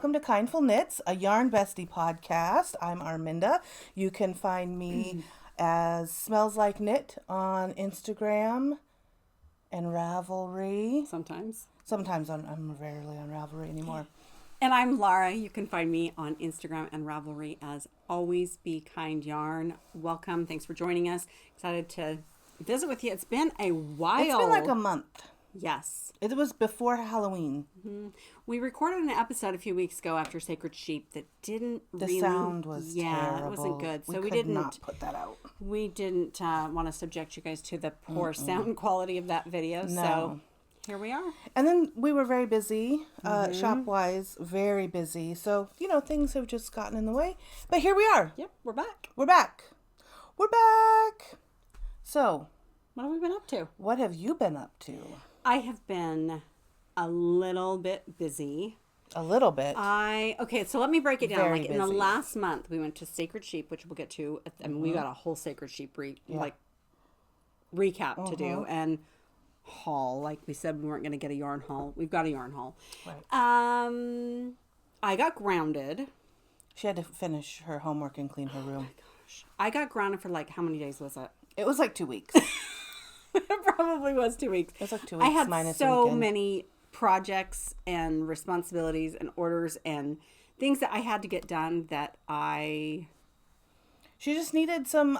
welcome to Kindful Knits, a yarn bestie podcast. I'm Arminda. You can find me as Smells Like Knit on Instagram and Ravelry. Sometimes I'm rarely on Ravelry anymore. And I'm Lara. You can find me on Instagram and Ravelry as Always Be Kind Yarn. Welcome. Thanks for joining us. Excited to visit with you. It's been a while. It's been like a month. Yes. It was before Halloween. Mm-hmm. We recorded an episode a few weeks ago after Sacred Sheep that didn't the really... sound was terrible. Yeah, it wasn't good. So we didn't not put that out. We didn't want to subject you guys to the poor sound quality of that video. No. So here we are. And then we were very busy, shop-wise, very busy. So, things have just gotten in the way. But here we are. Yep, we're back. We're back. So, what have we been up to? What have you been up to? I have been a little bit busy. A little bit. So let me break it down. Very in the busy. last month, we went to Sacred Sheep, which we'll get to. I mean, we got a whole Sacred Sheep recap to do and haul. Like we said, we weren't going to get a yarn haul. We've got a yarn haul. Right. I got grounded. She had to finish her homework and clean her room. Oh my gosh. I got grounded for how many days was it? It was like 2 weeks. It probably was 2 weeks. It was like 2 weeks. I had minus so weekend. many projects and responsibilities and orders and things that I had to get done that She just needed some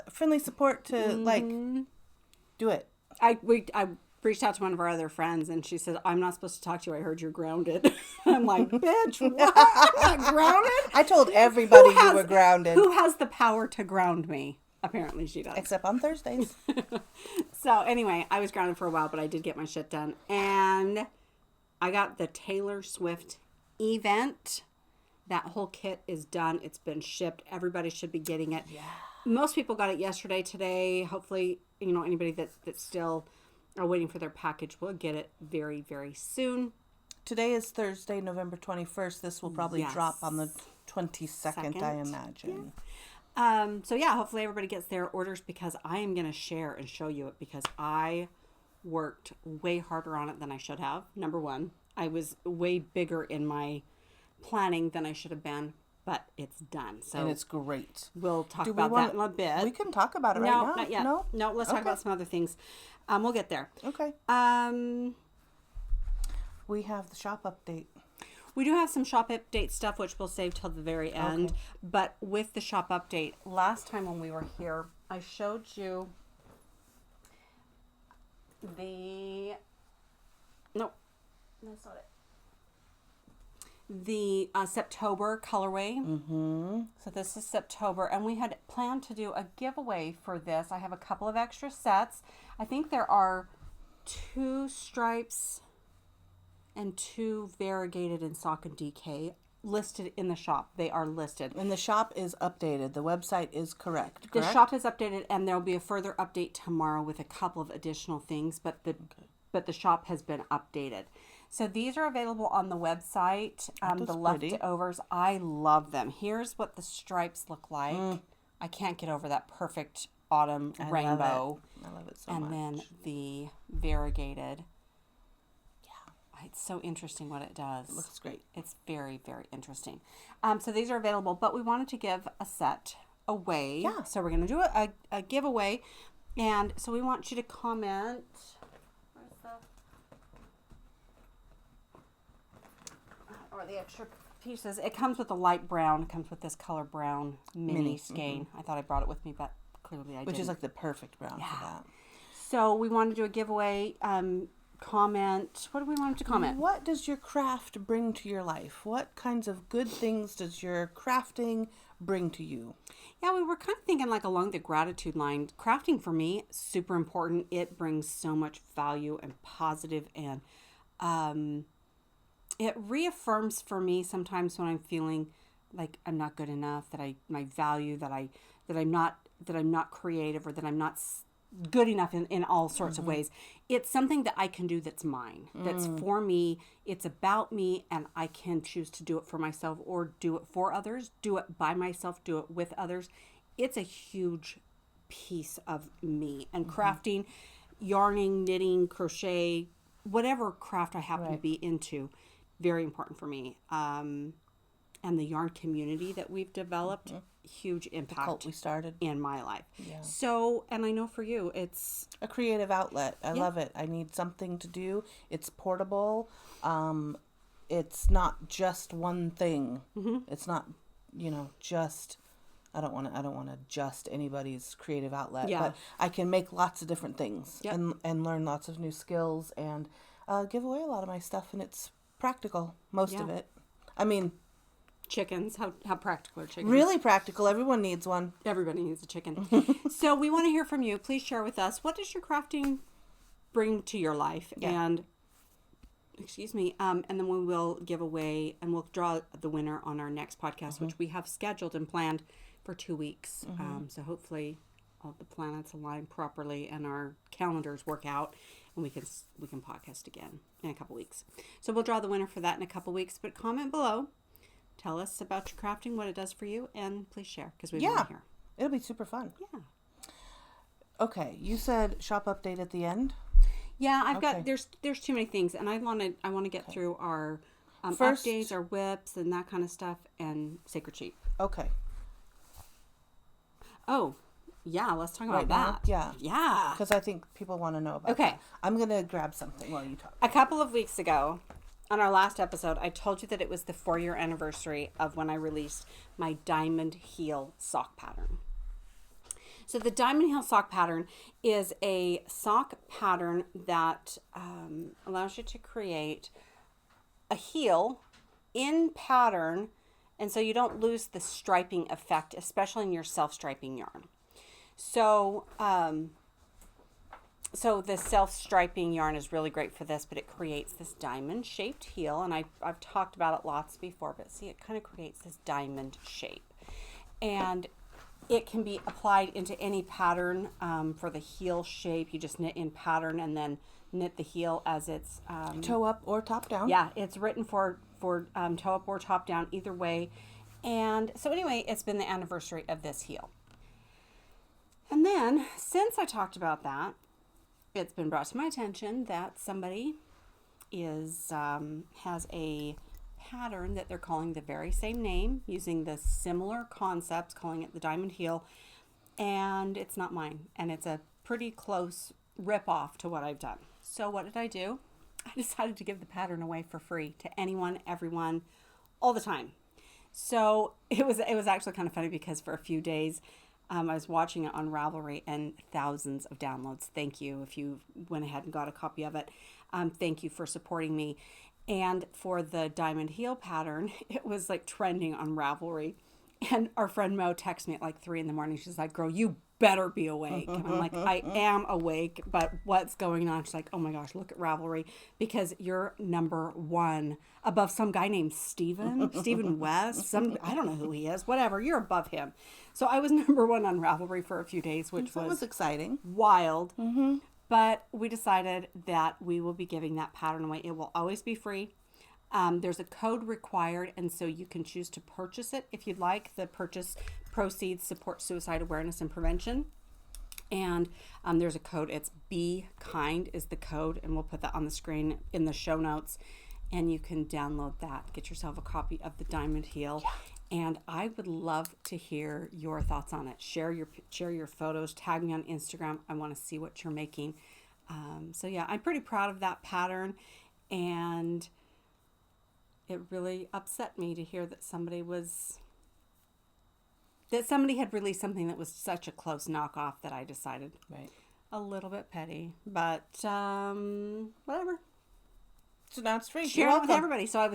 friendly support to do it. I reached out to one of our other friends and she said, "I'm not supposed to talk to you. I heard you're grounded." I'm like, "Bitch, what? I'm not grounded?" I told everybody you were grounded. Who has the power to ground me? Apparently she does. Except on Thursdays. So anyway, I was grounded for a while, but I did get my shit done. And I got the Taylor Swift event. That whole kit is done. It's been shipped. Everybody should be getting it. Yeah. Most people got it yesterday, today. Hopefully, anybody that still are waiting for their package will get it very, very soon. Today is Thursday, November 21st. This will probably drop on the 22nd, I imagine. Yeah. Hopefully everybody gets their orders because I am going to share and show you it because I worked way harder on it than I should have. Number one, I was way bigger in my planning than I should have been, but it's done. So and it's great. We'll talk about that in a bit. We can talk about it right now. No, not yet. No, let's talk about some other things. We'll get there. Okay. We have the shop update. We do have some shop update stuff, which we'll save till the very end. Okay. But with the shop update, last time when we were here, I showed you no, that's not it. The SeptOber colorway. Mm-hmm. So this is SeptOber, and we had planned to do a giveaway for this. I have a couple of extra sets. I think there are 2 stripes and 2 variegated in sock and DK listed in the shop. They are listed. And the shop is updated. The website is correct? The shop is updated, and there'll be a further update tomorrow with a couple of additional things, but the shop has been updated. So these are available on the website. The leftovers, I love them. Here's what the stripes look like. I can't get over that perfect autumn rainbow. I love it so much. And then the variegated. It's so interesting what it does. It looks great. It's very, very interesting. So these are available, but we wanted to give a set away. Yeah. So we're going to do a giveaway. And so we want you to comment. Where's the extra pieces. It comes with a light brown. It comes with this color brown mini skein. I thought I brought it with me, but clearly I didn't. Which is like the perfect brown for that. So we wanted to do a giveaway. Comment. What do we want to comment? What does your craft bring to your life? What kinds of good things does your crafting bring to you? Yeah, we were kind of thinking along the gratitude line. Crafting for me, super important. It brings so much value and positive, and it reaffirms for me sometimes when I'm feeling like I'm not good enough, that my value, that I'm not creative, or that I'm not good enough in all sorts of ways. It's something that I can do that's mine, that's for me. It's about me, and I can choose to do it for myself or do it for others, do it by myself, do it with others. It's a huge piece of me. And crafting, yarning, knitting, crochet, whatever craft I happen to be into, very important for me. And the yarn community that we've developed, huge impact. Cult we started in my life. Yeah. So, and I know for you, it's a creative outlet. I love it. I need something to do. It's portable. It's not just one thing. It's not, just. I don't want to just anybody's creative outlet. Yeah. But I can make lots of different things and learn lots of new skills and give away a lot of my stuff, and it's practical. Most of it. I mean. Chickens, how practical are chickens? Really practical. Everyone needs one. Everybody needs a chicken. So we want to hear from you. Please share with us, what does your crafting bring to your life? And and then we will give away and we'll draw the winner on our next podcast, which we have scheduled and planned for 2 weeks. So hopefully all the planets align properly and our calendars work out, and we can podcast again in a couple weeks. So we'll draw the winner for that in a couple weeks. But comment below. Tell us about your crafting, what it does for you, and please share because we want to hear. It'll be super fun. Yeah. Okay, you said shop update at the end. Yeah, I've got there's too many things, and I want to get through our updates, our whips, and that kind of stuff, and Sacred Sheep. Okay. Oh, yeah. Let's talk about now? that. Yeah. Because I think people want to know about. Okay. That. I'm gonna grab something while you talk. A couple of weeks ago, on our last episode, I told you that it was the 4-year anniversary of when I released my diamond heel sock pattern. So the diamond heel sock pattern is a sock pattern that allows you to create a heel in pattern, and so you don't lose the striping effect, especially in your self-striping yarn. So the self-striping yarn is really great for this, but it creates this diamond-shaped heel, and I've talked about it lots before, but see, it kind of creates this diamond shape. And it can be applied into any pattern for the heel shape. You just knit in pattern and then knit the heel as it's... toe up or top down. Yeah, it's written for toe up or top down, either way. And so anyway, it's been the anniversary of this heel. And then, since I talked about that, it's been brought to my attention that somebody has a pattern that they're calling the very same name, using the similar concepts, calling it the diamond heel, and it's not mine, and it's a pretty close rip-off to what I've done. So what did I do? I decided to give the pattern away for free to anyone, everyone, all the time. So it was actually kind of funny because for a few days I was watching it on Ravelry and thousands of downloads. Thank you if you went ahead and got a copy of it. Thank you for supporting me. And for the diamond heel pattern, it was like trending on Ravelry. And our friend Mo texted me at like 3 a.m. She's like, girl, you better be awake. And I'm like, I am awake, but what's going on? She's like, oh my gosh, look at Ravelry, because you're number 1 above some guy named Steven West. I don't know who he is, whatever. You're above him. So I was number 1 on Ravelry for a few days, which was exciting. Wild. But we decided that we will be giving that pattern away. It will always be free. There's a code required, and so you can choose to purchase it if you'd like. The purchase proceeds support suicide awareness and prevention. And there's a code. It's BEKIND is the code, and we'll put that on the screen in the show notes. And you can download that. Get yourself a copy of the diamond heel. Yeah. And I would love to hear your thoughts on it. Share your photos. Tag me on Instagram. I want to see what you're making. So yeah, I'm pretty proud of that pattern, and it really upset me to hear that somebody had released something that was such a close knockoff that I decided a little bit petty, but whatever. So now it's free. Share it with everybody. So I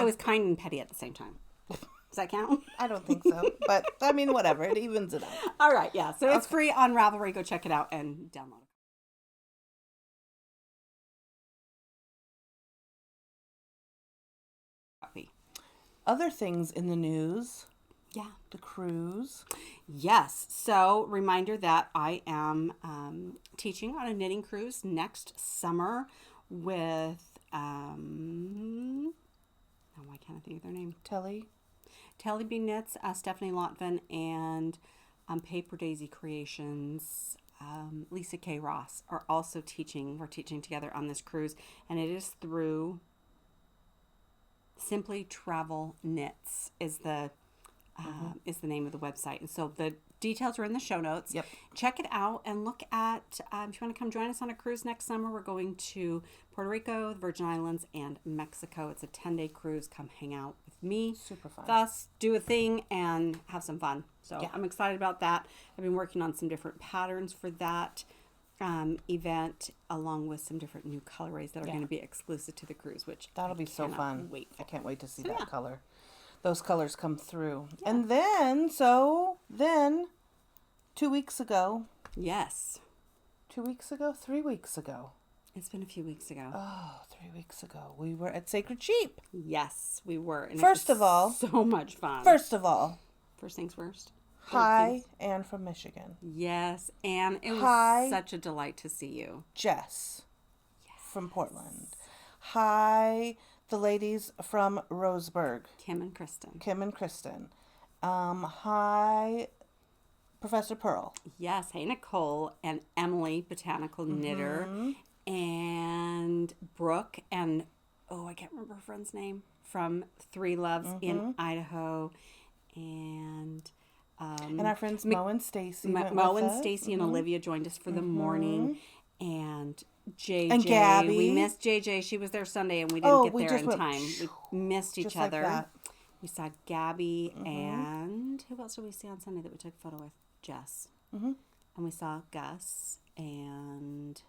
was kind and petty at the same time. Does that count? I don't think so, but I mean, whatever. It evens it out. All right, yeah. So it's free on Ravelry. Go check it out and download it. Other things in the news. Yeah. The cruise. Yes. So reminder that I am teaching on a knitting cruise next summer with, why can't I think of their name? Telly B Knits, Stephanie Lotvin, and Paper Daisy Creations, Lisa K. Ross are also teaching. We're teaching together on this cruise, and it is through Simply Travel Knits is the name of the website. And so the details are in the show notes. Yep. Check it out and look at, if you want to come join us on a cruise next summer, we're going to Puerto Rico, the Virgin Islands, and Mexico. It's a 10-day cruise. Come hang out with me. Super fun. With us, do a thing, and have some fun. So Yeah. I'm excited about that. I've been working on some different patterns for that event, along with some different new colorways that are going to be exclusive to the cruise, which That'll be so fun. Wait for. I can't wait to see So, that yeah. color. Those colors come through. And then 2 weeks ago, Yes. 3 weeks ago. It's been a few weeks ago. Oh, 3 weeks ago, we were at Sacred Sheep. Yes, we were. And First it of was all- so much fun. First of all, First things first. hi, Anne from Michigan. Yes, and it was Hi. such a delight to see you. Jess from Portland. Hi, the ladies from Roseburg, Kim and Kristen. Kim and Kristen. Hi, Professor Pearl. Yes, hey Nicole and Emily, botanical knitter, and Brooke and I can't remember her friend's name from Three Loves in Idaho, and And our friends Mo and Stacy. Mo and Stacy and Olivia joined us for the morning, and JJ. And Gabby. We missed JJ. She was there Sunday, and we didn't get we there just in went time. We missed each just like other. that. We saw Gabby, and who else did we see on Sunday that we took a photo with? Jess. And we saw Gus, and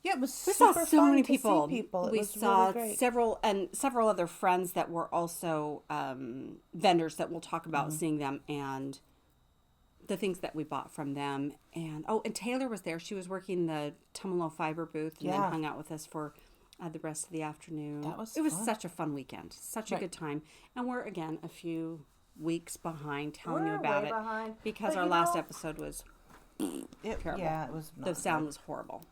Yeah, it was we super saw so fun many to people. see people. It We was saw really great. several other friends that were also vendors that we'll talk about seeing them and the things that we bought from them. And and Taylor was there. She was working the Tumalo Fiber booth and then Yeah. hung out with us for the rest of the afternoon. That was It was fun. such a fun weekend. Such a good time. And we're again a few weeks behind telling you We're about way it behind. because But our you last know- episode was Yeah, it was. the Not sound was horrible.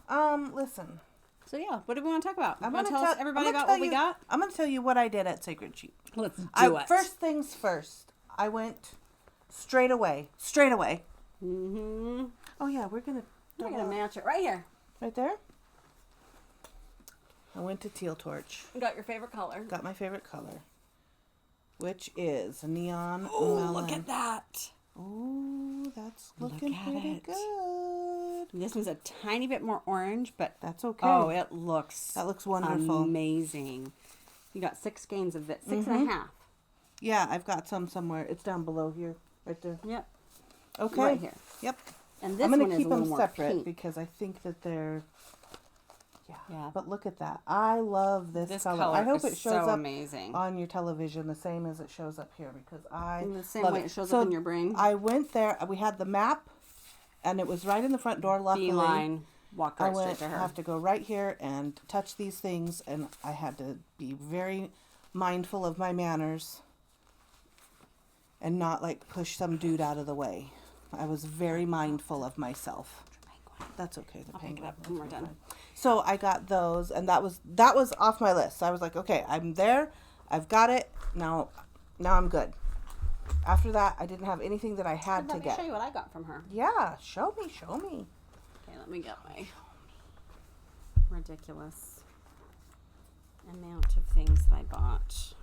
good. Listen. So yeah, what do we want to talk about? I'm Want gonna to tell us tell everybody I'm gonna about what tell we you- got? I'm going to tell you what I did at Sacred Sheep. Let's do it. First things first. I went straight away. Mm-hmm. Oh yeah, we're gonna We're gonna match it right here. right there. I went to Teal Torch. You got your favorite color. Got my favorite color, which is neon Oh, melon. look at that! Oh, that's looking at pretty it. good. This one's a tiny bit more orange, but That's okay. oh, it looks That looks wonderful. amazing. You got 6 skeins of it, 6 and a half. Yeah, I've got some somewhere. It's down below here, right there. Yep, Okay. right here. Yep. And this I'm one gonna is keep a little them more separate pink. because I think that they're. Yeah. But look at that. I love this, This color. color I hope is it shows so up amazing. on your television the same as it shows up here because I In the same love way it shows up in your brain. I went there. We had the map, and it was right in the front door. Luckily, Beeline, walk I right went. straight to I her. have to go right here and touch these things, and I had to be very mindful of my manners and not like push some dude out of the way. I was very mindful of myself. That's okay. The I'll pick it penguin. up when we're done. So I got those, and that was off my list. I was like, okay, I'm there. I've got it. Now I'm good. After that, I didn't have anything that I had to Let me get. show you what I got from her. Yeah, show me. Okay, let me get my ridiculous amount of things that I bought.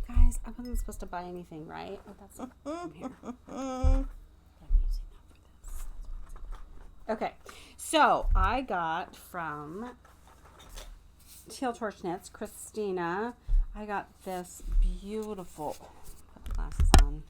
Guys, I wasn't supposed to buy anything, right? Oh, that's from here. I'm using that for this. Okay, so I got from Teal Torch Knits, Christina. I got this beautiful. Put the glasses on.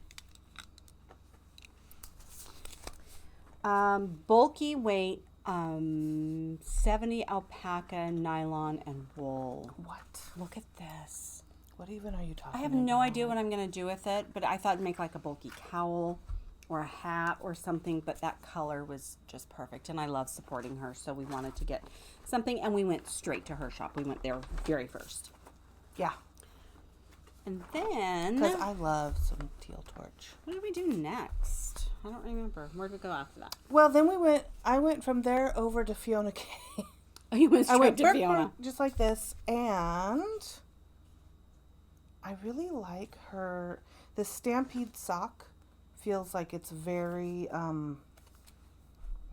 Bulky weight, 70 alpaca, nylon, and wool. What? Look at this. What even are you talking I have about? no idea what I'm going to do with it, but I thought I'd make like a bulky cowl or a hat or something, but that color was just perfect, and I love supporting her, so we wanted to get something, and we went straight to her shop. We went there very first. Yeah, And then, because I love some Teal Torch. what did we do next? I don't remember. Where did we go after that? Well, then I went from there over to Fiona K. Oh, you went I straight went to burp, Fiona. burp, just like this, and I really like her. The Stampede sock feels like it's very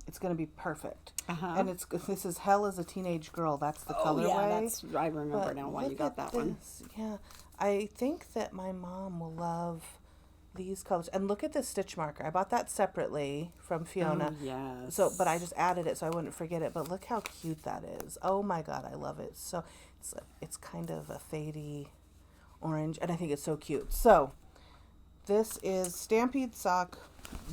it's going to be perfect. Uh-huh. And this is Hell as a Teenage Girl. That's the Oh, colorway. yeah, I remember now why you got that one. Yeah. I think that my mom will love these colors. And look at this stitch marker. I bought that separately from Fiona. Oh, yes. So, but I just added it so I wouldn't forget it. But look how cute that is. Oh my God, I love it. So it's kind of a fadey orange, and I think it's so cute. So this is Stampede Sock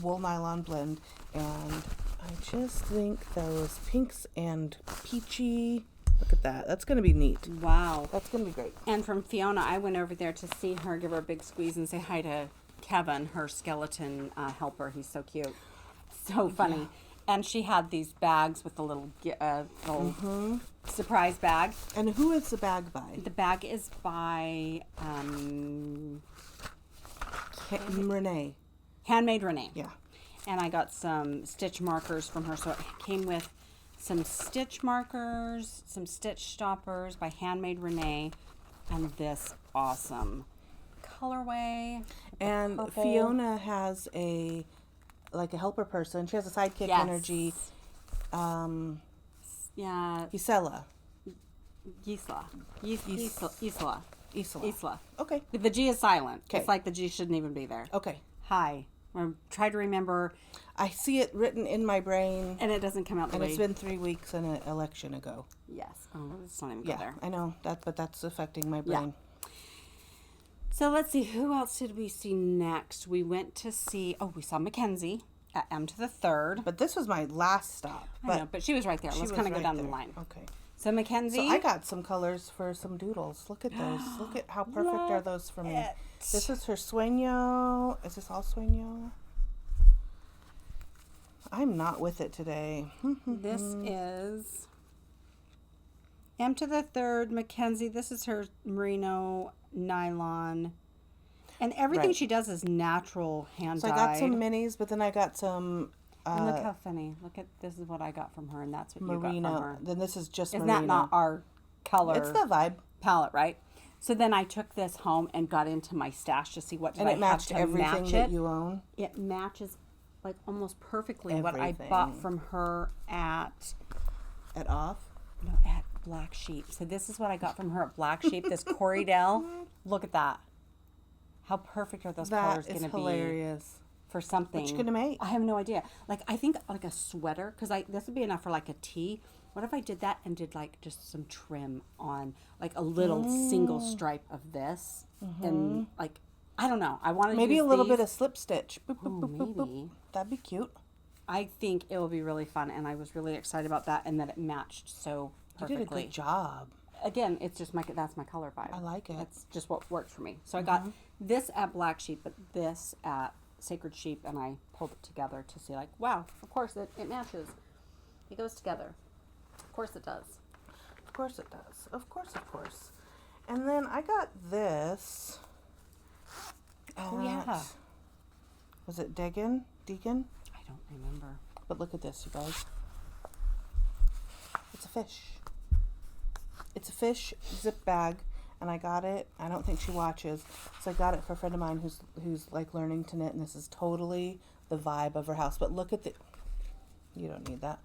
Wool Nylon Blend, and I just think those pinks and peachy. Look at that. That's going to be neat. Wow. That's going to be great. And from Fiona, I went over there to see her, give her a big squeeze, and say hi to Kevin, her skeleton helper. He's so cute. So funny. Yeah. And she had these bags with the little surprise bag. And who is the bag by? The bag is by Renee. Handmade Renee. Yeah. And I got some stitch markers from her. So it came with some stitch markers, some stitch stoppers by Handmade Renee, and this awesome colorway. And purple. Fiona has a helper person. She has a sidekick energy. Yeah. Isela. Isla. Okay. The G is silent. Okay. It's like the G shouldn't even be there. Okay. Hi. I'm trying to remember. I see it written in my brain. And it doesn't come out the and way. it's been 3 weeks and an election ago. Yes. Oh, let's not even go there. I know that, but that's affecting my brain. Yeah. So let's see. Who else did we see next? We went to see. Oh, we saw Mackenzie at M to the third. But this was my last stop. I know, but she was right there. Let's kind of go down the line. Okay. So Mackenzie. So I got some colors for some doodles. Look at those. Look at how perfect are those for me. This is her sueño. Is this all sueño? I'm not with it today. This is M to the third, Mackenzie. This is her merino nylon. And everything she does is natural hand dyed. So I got some minis, but then I got some... and look how funny. Look at, this is what I got from her, and that's what merino. You got from her. Then this is just Isn't merino. That not our color? It's the vibe. Palette, right? So then I took this home and got into my stash to see what did I have to match it. And it matched everything that you own? It matches like almost perfectly what I bought from her at Off? No, at Black Sheep. So this is what I got from her at Black Sheep. This Corydell. Look at that. How perfect are those colors going to be? That is hilarious. For something. What you going to make? I have no idea. Like, I think like a sweater, because this would be enough for like a tee. What if I did that and did like just some trim on like a little single stripe of this and like, I don't know. I wanted to maybe use a little these. bit of slip stitch. Boop, boop, boop, boop, boop. Maybe. That'd be cute. I think it will be really fun, and I was really excited about that, and that it matched so perfectly. You did a good job. Again, it's just that's my color vibe. I like it. That's just what worked for me. So I got this at Black Sheep, but this at Sacred Sheep, and I pulled it together to see, like, wow, of course it matches. It goes together. Of course it does. Of course it does. Of course, of course. And then I got this. Oh, yeah. Was it Deacon? I don't remember. But look at this, you guys. It's a fish. It's a fish zip bag, and I got it. I don't think she watches, so I got it for a friend of mine who's like learning to knit, and this is totally the vibe of her house. But look at you don't need that.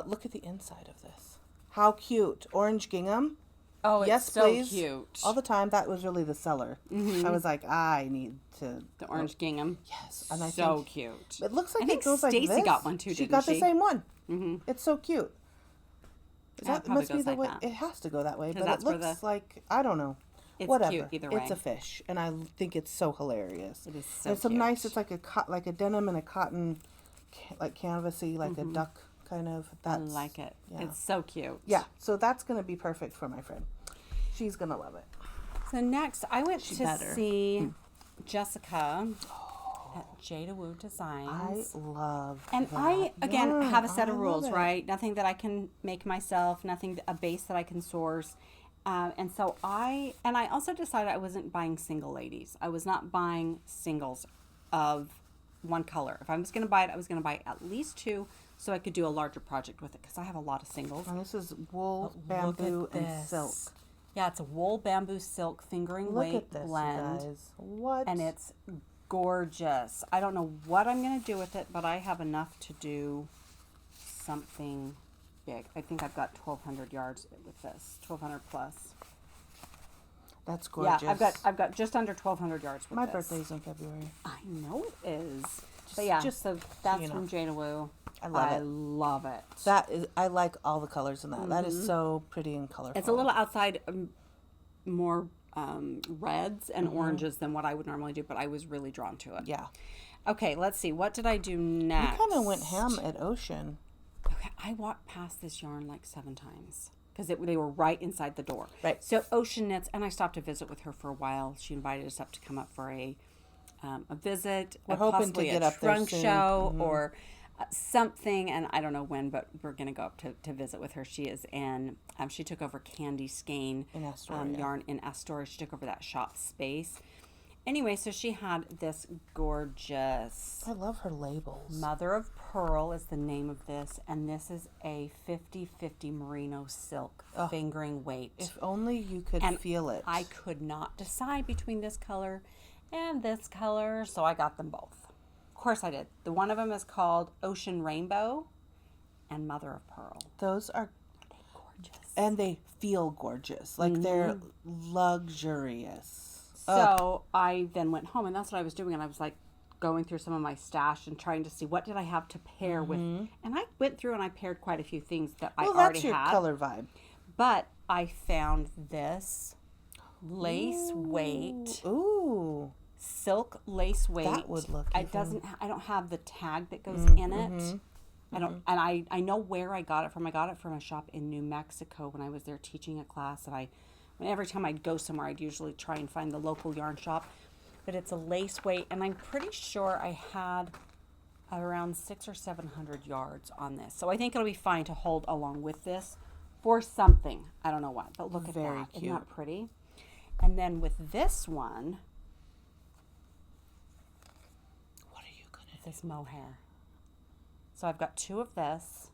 Look at the inside of this. How cute. Orange gingham. Oh, yes, it's so please. cute. All the time. That was really the seller. I was like, I need to. The orange gingham. Yes, and I so cute. It looks like I think it goes like this. Stacy got one too. She got the same one. Mm-hmm. It's so cute. That must be goes the like way. that. It has to go that way, but that's it looks like, I don't know. It's whatever. cute either way. It's a fish, and I think it's so hilarious. It is so and it's cute. some nice. It's like a denim and a cotton, like canvasy, like a duck kind of. I like it. Yeah. It's so cute. Yeah, so that's gonna be perfect for my friend. She's gonna love it. So next, I went to see Jessica at Jada Woo Designs. I love and that. I, again, Yeah, have a set of I rules, love it. right? Nothing that I can make myself, a base that I can source. And so I also decided I wasn't buying single ladies. I was not buying singles of one color. If I was going to buy it, I was going to buy at least two so I could do a larger project with it because I have a lot of singles. And this is wool, bamboo, and silk. Yeah, it's a wool, bamboo, silk fingering weight Look at this, blend. you guys. What? And it's gorgeous. I don't know what I'm going to do with it, but I have enough to do something big. I think I've got 1,200 yards with this, 1,200 plus. That's gorgeous. Yeah, I've got just under 1,200 yards with My this. birthday's in February. I know it is. But yeah, so that's from Jana Wu. I love it. That is, I like all the colors in that. That is so pretty and colorful. It's a little outside, more reds and oranges than what I would normally do, but I was really drawn to it. Yeah. Okay, let's see. What did I do next? You kind of went ham at Ocean. Okay, I walked past this yarn like 7 times because they were right inside the door. Right. So Ocean Knits, and I stopped to visit with her for a while. She invited us up to come up for a visit. We're hoping to get up there soon. Trunk show or something, and I don't know when, but we're going to go up to visit with her. She is in, she took over Candy Skein in Astoria. Yarn in Astoria. She took over that shop space. Anyway, so she had this gorgeous... I love her labels. Mother of Pearl is the name of this, and this is a 50/50 merino silk fingering weight. If only you could feel it. I could not decide between this color and this color, so I got them both. Of course I did. The one of them is called Ocean Rainbow and Mother of Pearl. Those are gorgeous. And they feel gorgeous. Like they're luxurious. So I then went home, and that's what I was doing, and I was like going through some of my stash and trying to see what did I have to pair with. And I went through and I paired quite a few things that I already had. That's your color vibe. But I found this lace weight. Ooh. Silk lace weight. That would look I don't have the tag that goes in it. I don't, and I know where I got it from. I got it from a shop in New Mexico when I was there teaching a class, and every time I'd go somewhere, I'd usually try and find the local yarn shop. But it's a lace weight, and I'm pretty sure I had around 600 or 700 yards on this. So I think it'll be fine to hold along with this for something. I don't know what, but look at that. Very cute. Isn't that pretty? And then with this one, what are you gonna do? This mohair. So I've got 2 of this,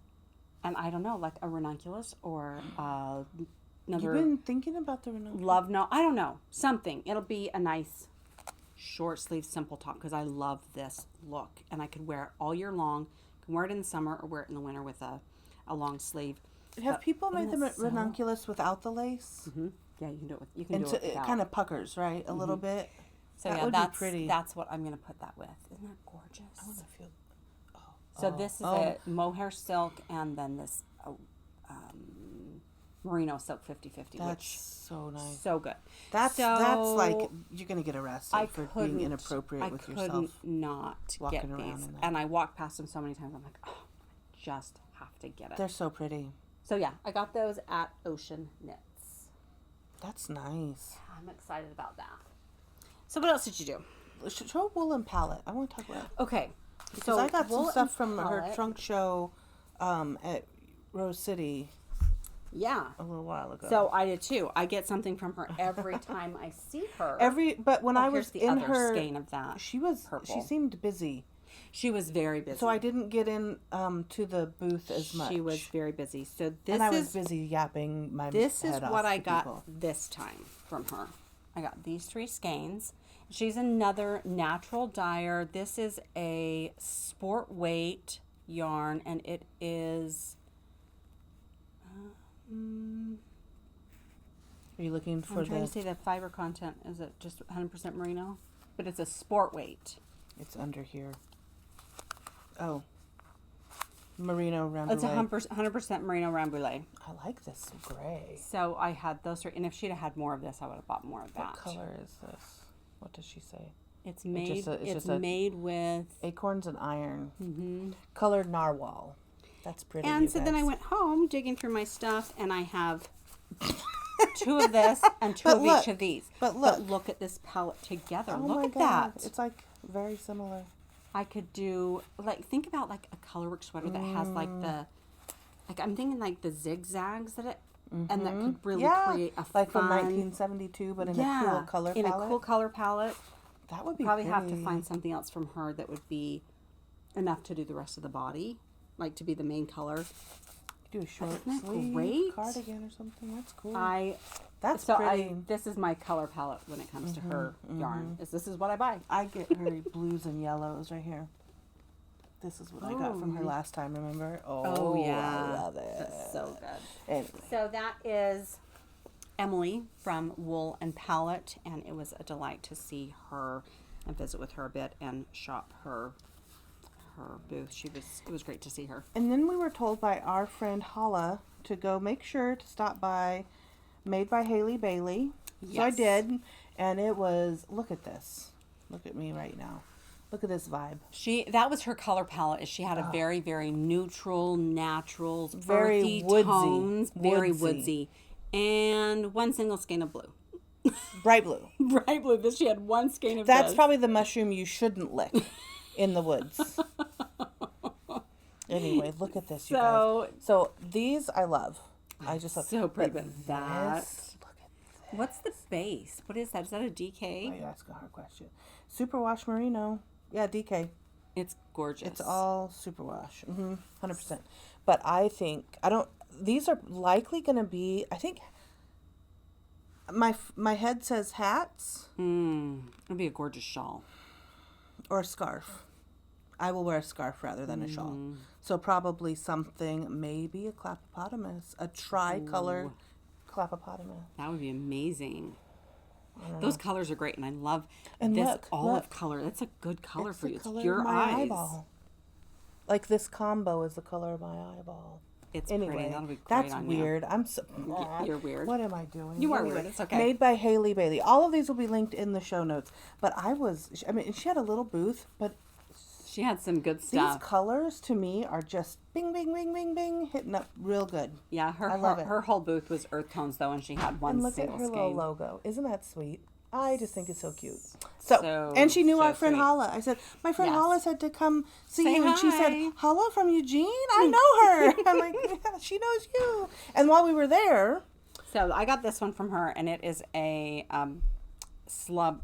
and I don't know, like a ranunculus or another. You've been thinking about the ranunculus? Love, no, I don't know. Something. It'll be a nice short sleeve simple top because I love this look, and I could wear it all year long. I can wear it in the summer or wear it in the winter with a long sleeve. Have people made the ranunculus without the lace? Yeah, you can do it with. You can do it without. It kind of puckers, right, a little bit. So that would be pretty. That's what I'm going to put that with. Isn't that gorgeous? I want to feel. So this is a mohair silk, and then this merino silk 50/50. That's which so nice. So good. That's like you're gonna get arrested for being inappropriate with yourself. I couldn't not walking get around these, in that. and I walked past them so many times. I'm like, oh, I just have to get it. They're so pretty. So yeah, I got those at Ocean Knits. That's nice. I'm excited about that. So what else did you do? Show Woolen Palette. I want to talk about it. Okay. Because I got some stuff from her trunk show at Rose City. Yeah. A little while ago. So I did too. I get something from her every time I see her. But when I was in her skein of that, she seemed busy. She was very busy. So I didn't get in to the booth as much. She was very busy. So I was busy yapping my head off. This is what I got this time from her. I got these 3 skeins. She's another natural dyer. This is a sport weight yarn, and it is. Are you looking for? I'm trying to see the fiber content. Is it just 100% merino? But it's a sport weight. It's under here. Oh. Merino Rambouillet. It's 100% merino Rambouillet. I like this gray. So I had those 3, and if she'd have had more of this, I would have bought more of that. What color is this? What does she say? It's made. It's made with acorns and iron. Colored narwhal. That's pretty. And so then I went home digging through my stuff, and I have 2 of this and 2 of each of these. But look at this palette together. Oh look my at God. that. It's like very similar. I could do think about like a colorwork sweater that has like I'm thinking like the zigzags that it. And that could really create a like fun, from 1972, but in a cool color palette. In a cool color palette. That would be probably have to find something else from her that would be enough to do the rest of the body, like to be the main color. Do a short sleeve cardigan or something. That's cool. That's pretty. This is my color palette when it comes to her yarn. This is what I buy. I get her blues and yellows right here. This is what I got from her last time, remember? Oh, yeah. I love it. That's so good. Anyway. So that is Emily from Wool and Palette, and it was a delight to see her and visit with her a bit and shop her booth. It was great to see her. And then we were told by our friend Hala to go make sure to stop by Made by Haley Bailey. Yes. So I did, and it was, look at this. Look at me right now. Look at this vibe. That was her color palette. She had a very, very neutral, naturals, Very earthy woodsy. tones, very Woodsy. woodsy, and one single skein of blue. Bright blue. Bright blue. But she had one skein of That's this. probably the mushroom you shouldn't lick in the woods. Anyway, look at this, you guys. So these I love. I just love. So pretty, but but that. look at this. What's the base? What is that? Is that a DK? I ask a hard question. Superwash merino. Yeah, DK. It's gorgeous. It's all superwash. 100%. But I think these are likely going to be, I think my head says hats It'll be a gorgeous shawl. or a scarf. I will wear a scarf rather than a shawl. So probably something, maybe a clapopotamus, a tricolor clapopotamus. That would be amazing. Those colors are great, and I love And this look, olive color. That's a good color It's for the you. It's color of your my eyes. eyeball. Like this combo is the color of my eyeball. It's Anyway, pretty. That'll be great that's on weird. I'm so. You're weird. What am I doing? You are Anyway, weird. It's okay. Made by Haley Bailey. All of these will be linked in the show notes. But I mean, she had a little booth, but She had some good these stuff. colors to me are just bing, bing, bing, bing, bing, hitting up real good. Yeah, I love it. her whole booth was earth tones though, and she had one And look at single her little skein. logo. Isn't that sweet? I just think it's so cute. So and she knew so our friend sweet. Hala. I said, my friend Yes. Hala said to come see Say you. And she hi. said, Hala from Eugene? I know her. I'm like, yeah, she knows you. And while we were there, So I got this one from her, and it is a slub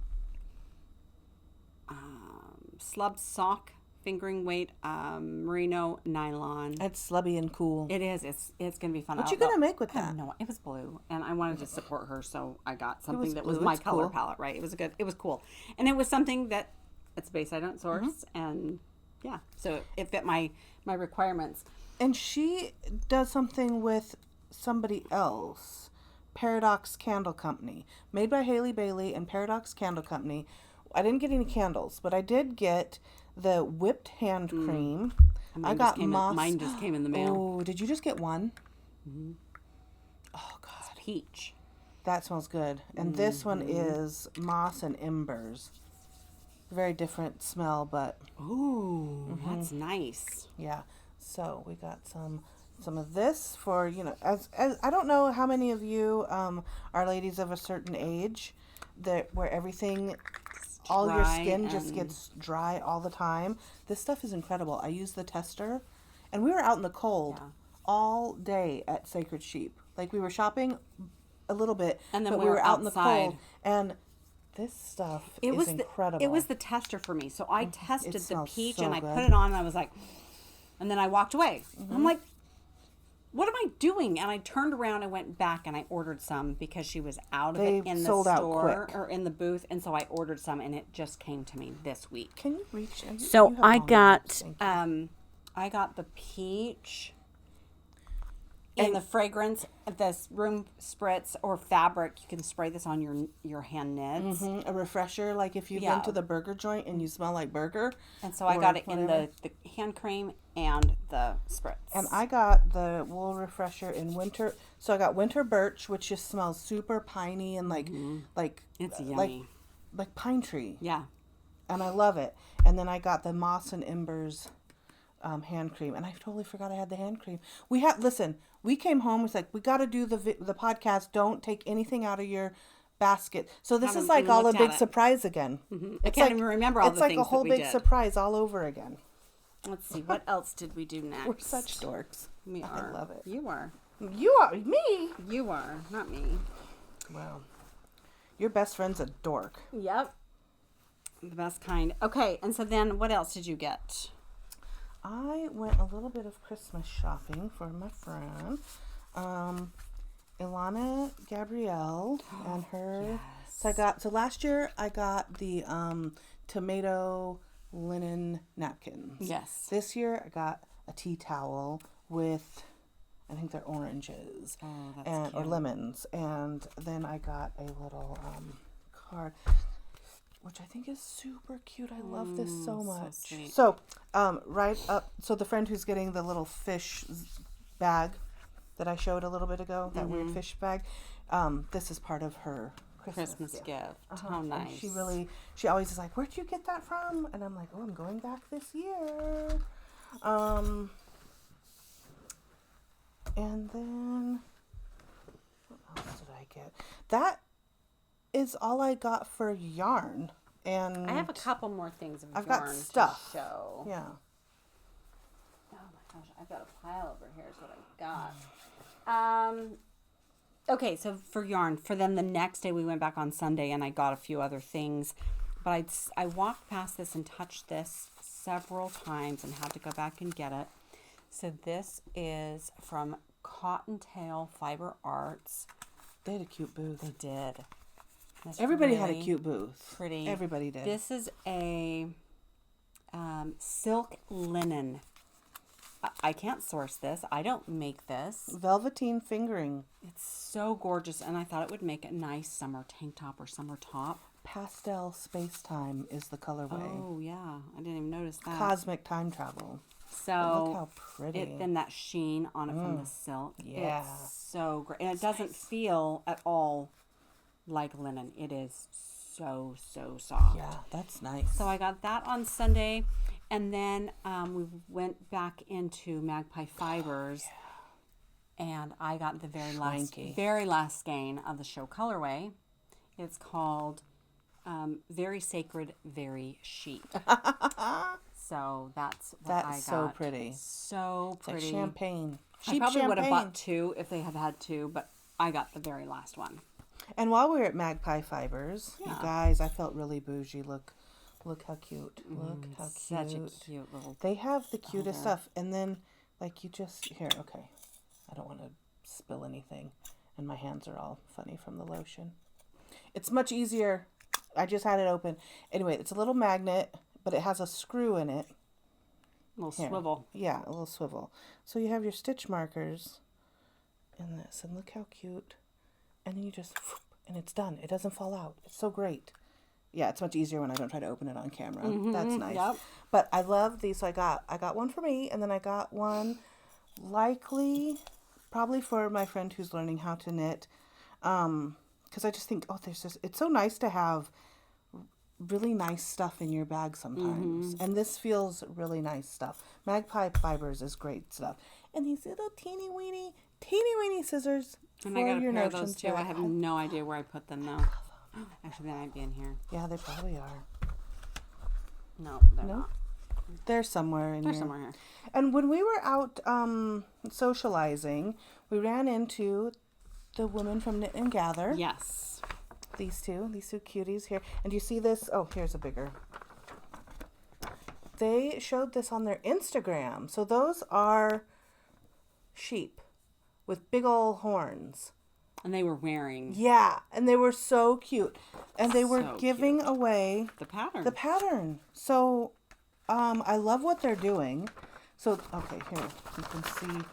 sock fingering weight merino nylon. it's slubby and cool. It is. It's gonna be fun. What you gonna make with that? No, it was blue, and I wanted to support her, so I got something was that was blue, my it's color cool. palette. Right? It was cool, and it was something that it's a base I don't source, Mm-hmm. and yeah, so it fit my requirements. And she does something with somebody else. Paradox Candle Company. Made by Haley Bailey and Paradox Candle Company. I didn't get any candles, but I did get the whipped hand cream. I got moss. Mine just came in the mail. Oh, did you just get one? Oh, God. Peach. That smells good. And this one is moss and embers. Very different smell, but Ooh, that's nice. yeah. So we got some of this for, as I don't know how many of you are ladies of a certain age where everything, all your Dry skin just and- gets dry all the time. This stuff is incredible. I use the tester, and we were out in the cold all day at Sacred Sheep. Like we were shopping a little bit, And then but we we were were out in the outside. cold, and this stuff is incredible. It was the tester for me. So I tested the smells peach so and I good. put it on and I was like, and then I walked away. I'm like, what am I doing? And I turned around and went back and I ordered some because she was out of They it in the sold out store quick. or in the booth. And so I ordered some and it just came to me this week. Can you reach? So you have I long got arms. I got the peach and the fragrance, this room spritz or fabric. You can spray this on your hand knits. A refresher, like if you've Yeah. been to the burger joint and you smell like burger. And so I or got it in whatever. the hand cream and the spritz. And I got the wool refresher in winter. So I got winter birch, which just smells super piney and like It's like yummy. like pine tree, Yeah. and I love it. And then I got the moss and embers hand cream, and I totally forgot I had the hand cream. We came home. It's like, we got to do the podcast. Don't take anything out of your basket. So this is Haven't like even all a looked big at it. surprise again. I can't even remember all it's the like things a whole that we big did. surprise all over again. Let's see. What else did we do next? We're such dorks. We are. I love it. You are. You are me. You are. Not me. Wow. Your best friend's a dork. Yep. The best kind. Okay. And so then what else did you get? I went a little bit of Christmas shopping for my friend, Ilana Gabrielle, and her. Yes. So last year I got the tomato linen napkins. Yes. This year I got a tea towel with, I think they're oranges that's or cute. lemons. And then I got a little card, which I think is super cute. I love this so much. sweet. So, right up, so the friend who's getting the little fish bag that I showed a little bit ago, that weird fish bag, this is part of her Christmas gift. How nice. And she always is like, where'd you get that from? And I'm like, oh, I'm going back this year. And then, what else did I get? That is all I got for yarn. And I have a couple more things of I've yarn got stuff. to show. Yeah. Oh my gosh, I've got a pile over here is what I've got. Okay, so for yarn, for then the next day we went back on Sunday and I got a few other things. But I walked past this and touched this several times and had to go back and get it. So this is from Cottontail Fiber Arts. They had a cute booth. They did. That's Everybody had a really cute booth. pretty. Everybody did. This is a silk linen. I can't source this. I don't make this. Velveteen fingering. It's so gorgeous, and I thought it would make a nice summer tank top or summer top. Pastel Space Time is the colorway. Oh, yeah. I didn't even notice that. Cosmic Time Travel. So Look how pretty. then that sheen on it from the silk. Yeah. It's so great. And it doesn't feel at all like linen. It is so soft. Yeah, that's nice. So I got that on Sunday. And then we went back into Magpie Fibers. And I got the very last skein of the show colorway. It's called Very Sacred, Very Chic. So that's what I got. So pretty. So pretty. It's like champagne. I probably would have bought two if they had two, but I got the very last one. And while we were at Magpie Fibers, you guys, I felt really bougie. Look how cute. Look how cute. Such a cute little. They have the cutest stuff. And then, like, you just, here, okay. I don't want to spill anything. And my hands are all funny from the lotion. It's much easier. I just had it open. Anyway, it's a little magnet, but it has a screw in it. A little swivel. Yeah, a little swivel. So you have your stitch markers in this. And look how cute. And then you just, and it's done. It doesn't fall out. It's so great. Yeah, it's much easier when I don't try to open it on camera. That's nice. Yep. But I love these. So I got one for me, and then I got one probably for my friend who's learning how to knit. Because I just think, it's so nice to have really nice stuff in your bag sometimes. And this feels really nice stuff. Magpie Fibers is great stuff. And these little teeny weeny scissors. And I got a pair of those too. I have no idea where I put them though. Actually, they might be in here. Yeah, they probably are. No, they're not. They're somewhere in here. They're somewhere here. And when we were out socializing, we ran into the woman from Knit and Gather. Yes. These two cuties here. And do you see this? Oh, here's a bigger. They showed this on their Instagram. So those are sheep with big old horns. And they were wearing. Yeah, and they were so cute. And they were giving away the pattern. So I love what they're doing. So, okay, here, you can see.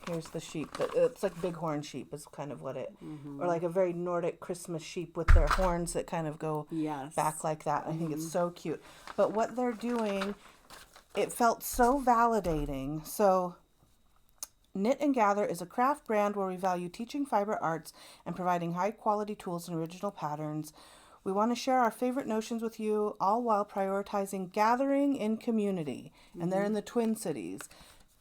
Here's the sheep. It's like bighorn sheep is kind of what it, or like a very Nordic Christmas sheep with their horns that kind of go back like that. I think it's so cute. But what they're doing, it felt so validating. So Knit and Gather is a craft brand where we value teaching fiber arts and providing high quality tools and original patterns. We want to share our favorite notions with you, all while prioritizing gathering in community. And they're in the Twin Cities.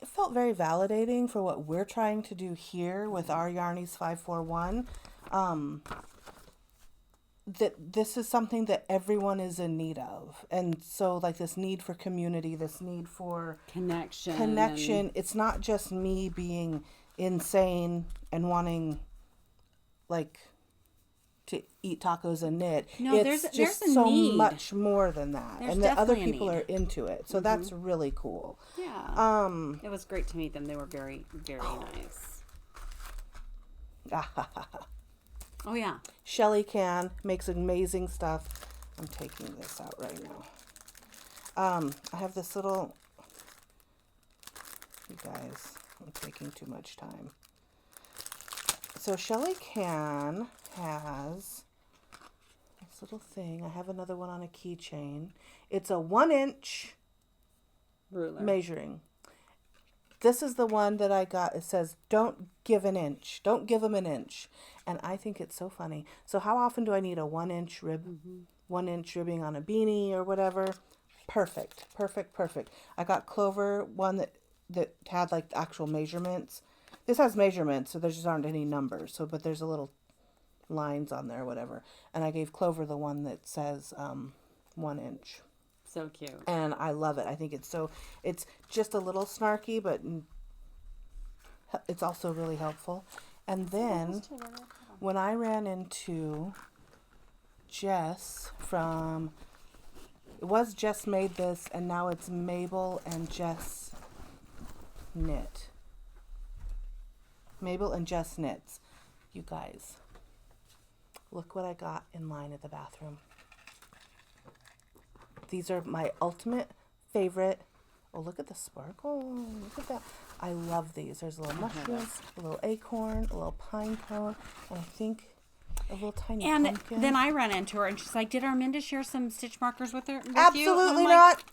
It felt very validating for what we're trying to do here with our Yarnies 541. That this is something that everyone is in need of. And so like this need for community, this need for connection. It's not just me being insane and wanting like to eat tacos and knit. No, there's so need. Much more than that. There's and that other people are into it. So that's really cool. Yeah. It was great to meet them. They were very, very nice. Oh yeah. Shelly makes amazing stuff. I'm taking this out right now. I have this little, you guys, I'm taking too much time. So Shelly Can has this little thing. I have another one on a keychain. It's a 1-inch ruler measuring. This is the one that I got. It says, don't give an inch. Don't give them an inch. And I think it's so funny. So how often do I need a 1-inch rib? 1-inch ribbing on a beanie or whatever? Perfect. Perfect. Perfect. I got Clover one that had like the actual measurements. This has measurements, so there just aren't any numbers. So, but there's a little lines on there, whatever. And I gave Clover the one that says 1 inch. So cute. And I love it. I think it's just a little snarky, but it's also really helpful. And then when I ran into Jess from, it was Jess Made This, and now it's Mabel and Jess Knit. Mabel and Jess Knits. You guys, look what I got in line at the bathroom. These are my ultimate favorite. Oh, look at the sparkle. Look at that. I love these. There's a little mushroom, a little acorn, a little pine cone, and I think a little tiny pumpkin. Then I ran into her and she's like, did Arminda share some stitch markers with her? Absolutely not.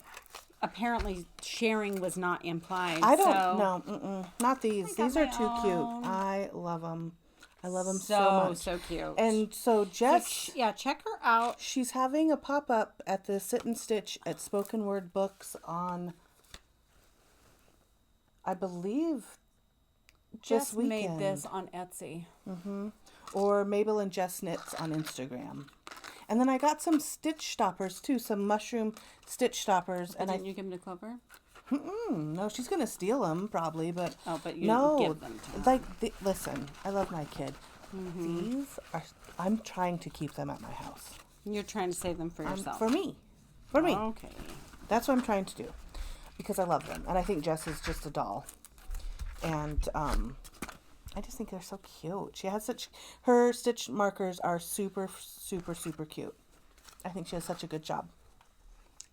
Apparently sharing was not implied. I don't know. Not these. These are too cute. I love them. I love them so much. So cute. And so Jess, check her out. She's having a pop-up at the Sit and Stitch at Spoken Word Books on, I believe, Jess this weekend. made this on Etsy. Or Mabel and Jess Knits on Instagram. And then I got some stitch stoppers too, some mushroom stitch stoppers. And didn't you give them to Clover? No, she's gonna steal them probably, but but you give them to her. Like, listen, I love my kid. These are. I'm trying to keep them at my house. You're trying to save them for yourself. For me. Okay. That's what I'm trying to do, because I love them, and I think Jess is just a doll, and I just think they're so cute. She has her stitch markers are super, super, super cute. I think she has such a good job,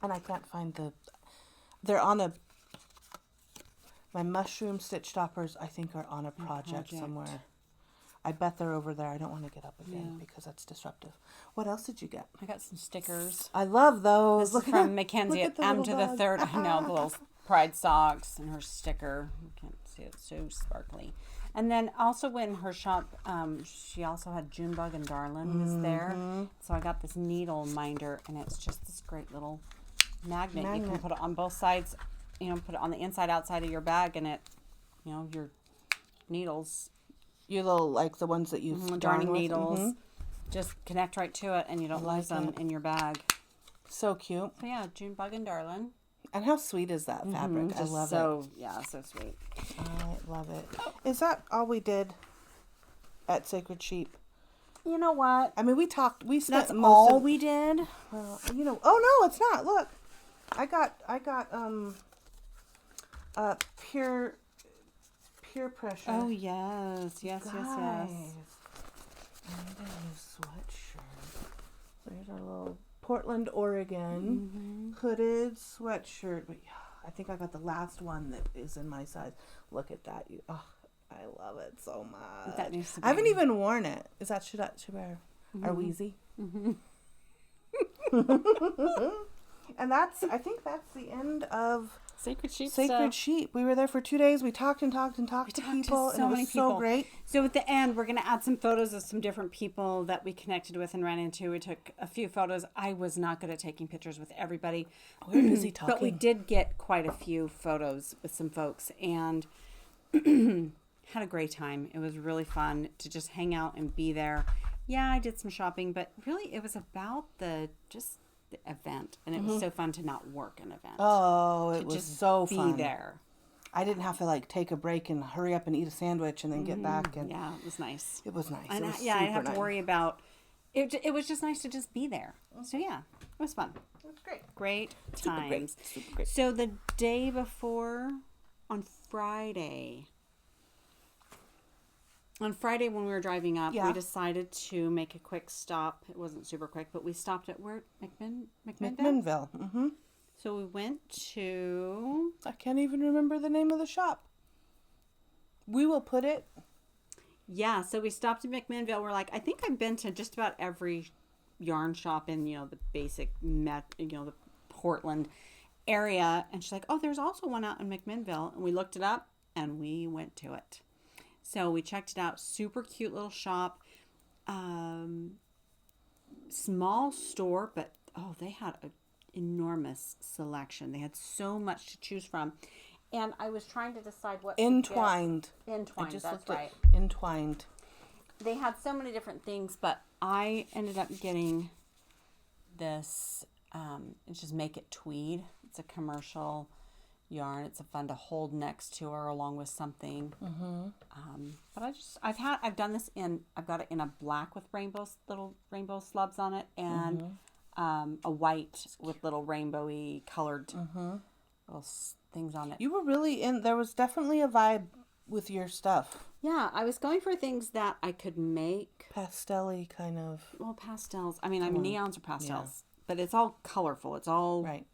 and I can't find they're on my mushroom stitch stoppers, I think, are on a project somewhere. I bet they're over there. I don't want to get up again because that's disruptive. What else did you get? I got some stickers. I love those. This is from Mackenzie at M to the Third. I know, the little pride socks and her sticker. You can't see it. It's so sparkly. And then also in her shop, she also had Junebug and Darlin was there. So I got this needle minder, and it's just this great little magnet. You can put it on both sides, put it on the inside, outside of your bag, and it, your needles. Your little, like the ones that you darning needles. Just connect right to it, and you don't lose them in your bag. So cute. So yeah, Junebug and Darlin. And how sweet is that fabric? I love it. Yeah, so sweet. I love it. Is that all we did at Sacred Sheep? You know what? I mean, we spent That's all we did? Well, oh no, it's not. Look. I got peer pressure. Oh yes. And a new sweatshirt. There's our little Portland, Oregon hooded sweatshirt. But yeah, I think I got the last one that is in my size. Look at that. I love it so much. That needs to be. I haven't even worn it. Is that Shabir or Wheezy? And I think that's the end of Sacred Sheep. We were there for 2 days. We talked to people, and it was so great. So at the end, we're going to add some photos of some different people that we connected with and ran into. We took a few photos. I was not good at taking pictures with everybody. We're busy talking. But we did get quite a few photos with some folks, and had a great time. It was really fun to just hang out and be there. Yeah, I did some shopping, but really it was about the event, and it was so fun to not work an event. Oh, it was so fun. Be there. I didn't have to take a break and hurry up and eat a sandwich and then get back. And yeah, it was nice. It was nice. And it was I didn't have to worry about it. It was just nice to just be there. So yeah, it was fun. It was great. Great times. Super great. So the day before, on Friday, On Friday when we were driving up, Yeah. we decided to make a quick stop. It wasn't super quick, but we stopped at where? McMinnville? McMinnville. Mm-hmm. So we went to... I can't even remember the name of the shop. We will put it. Yeah, so we stopped at McMinnville. We're like, I think I've been to just about every yarn shop in, the basic, the Portland area. And she's like, oh, there's also one out in McMinnville. And we looked it up and we went to it. So we checked it out. Super cute little shop. Small store, but they had an enormous selection. They had so much to choose from. And I was trying to decide what Entwined. to get. Entwined, I just that's looked right. at Entwined. They had so many different things, but I ended up getting this, it's just Make It Tweed. It's a commercial yarn. It's fun to hold next to her along with something. But I've done this I've got it in a black with little rainbow slubs on it, and a white with little rainbowy colored little things on it. You were really there was definitely a vibe with your stuff. Yeah, I was going for things that I could make. Pastel-y kind of. Well, pastels. I mean, neons are pastels, but it's all colorful. It's all, right.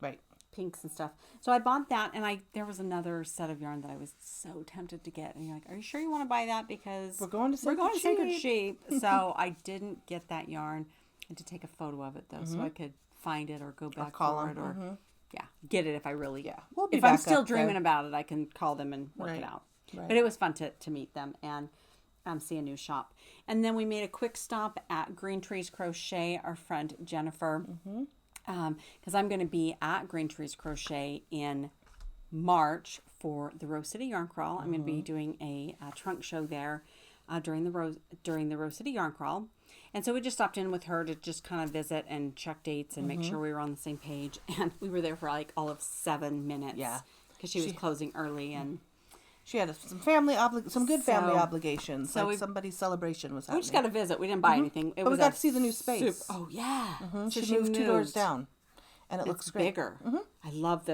Right. Pinks and stuff. So I bought that, and there was another set of yarn that I was so tempted to get. And you're like, are you sure you want to buy that? Because we're going to Sacred Sheep. So I didn't get that yarn. I had to take a photo of it, though, so I could find it or go back for it or get it if I really We'll be if back I'm still up dreaming there. about it, I can call them and work it out. Right. But it was fun to meet them and see a new shop. And then we made a quick stop at Green Trees Crochet, our friend Jennifer, because I'm going to be at Green Trees Crochet in March for the Rose City Yarn Crawl. I'm going to be doing a trunk show there during the Rose City Yarn Crawl. And so we just stopped in with her to just kind of visit and check dates and make sure we were on the same page. And we were there for like all of 7 minutes. Yeah. Because she was closing early and... She had some family family obligations. So somebody's celebration was happening. We just got to visit. We didn't buy anything. But we got to see the new space. Oh, yeah. So she moved 2 doors down. And it looks great. Bigger. I love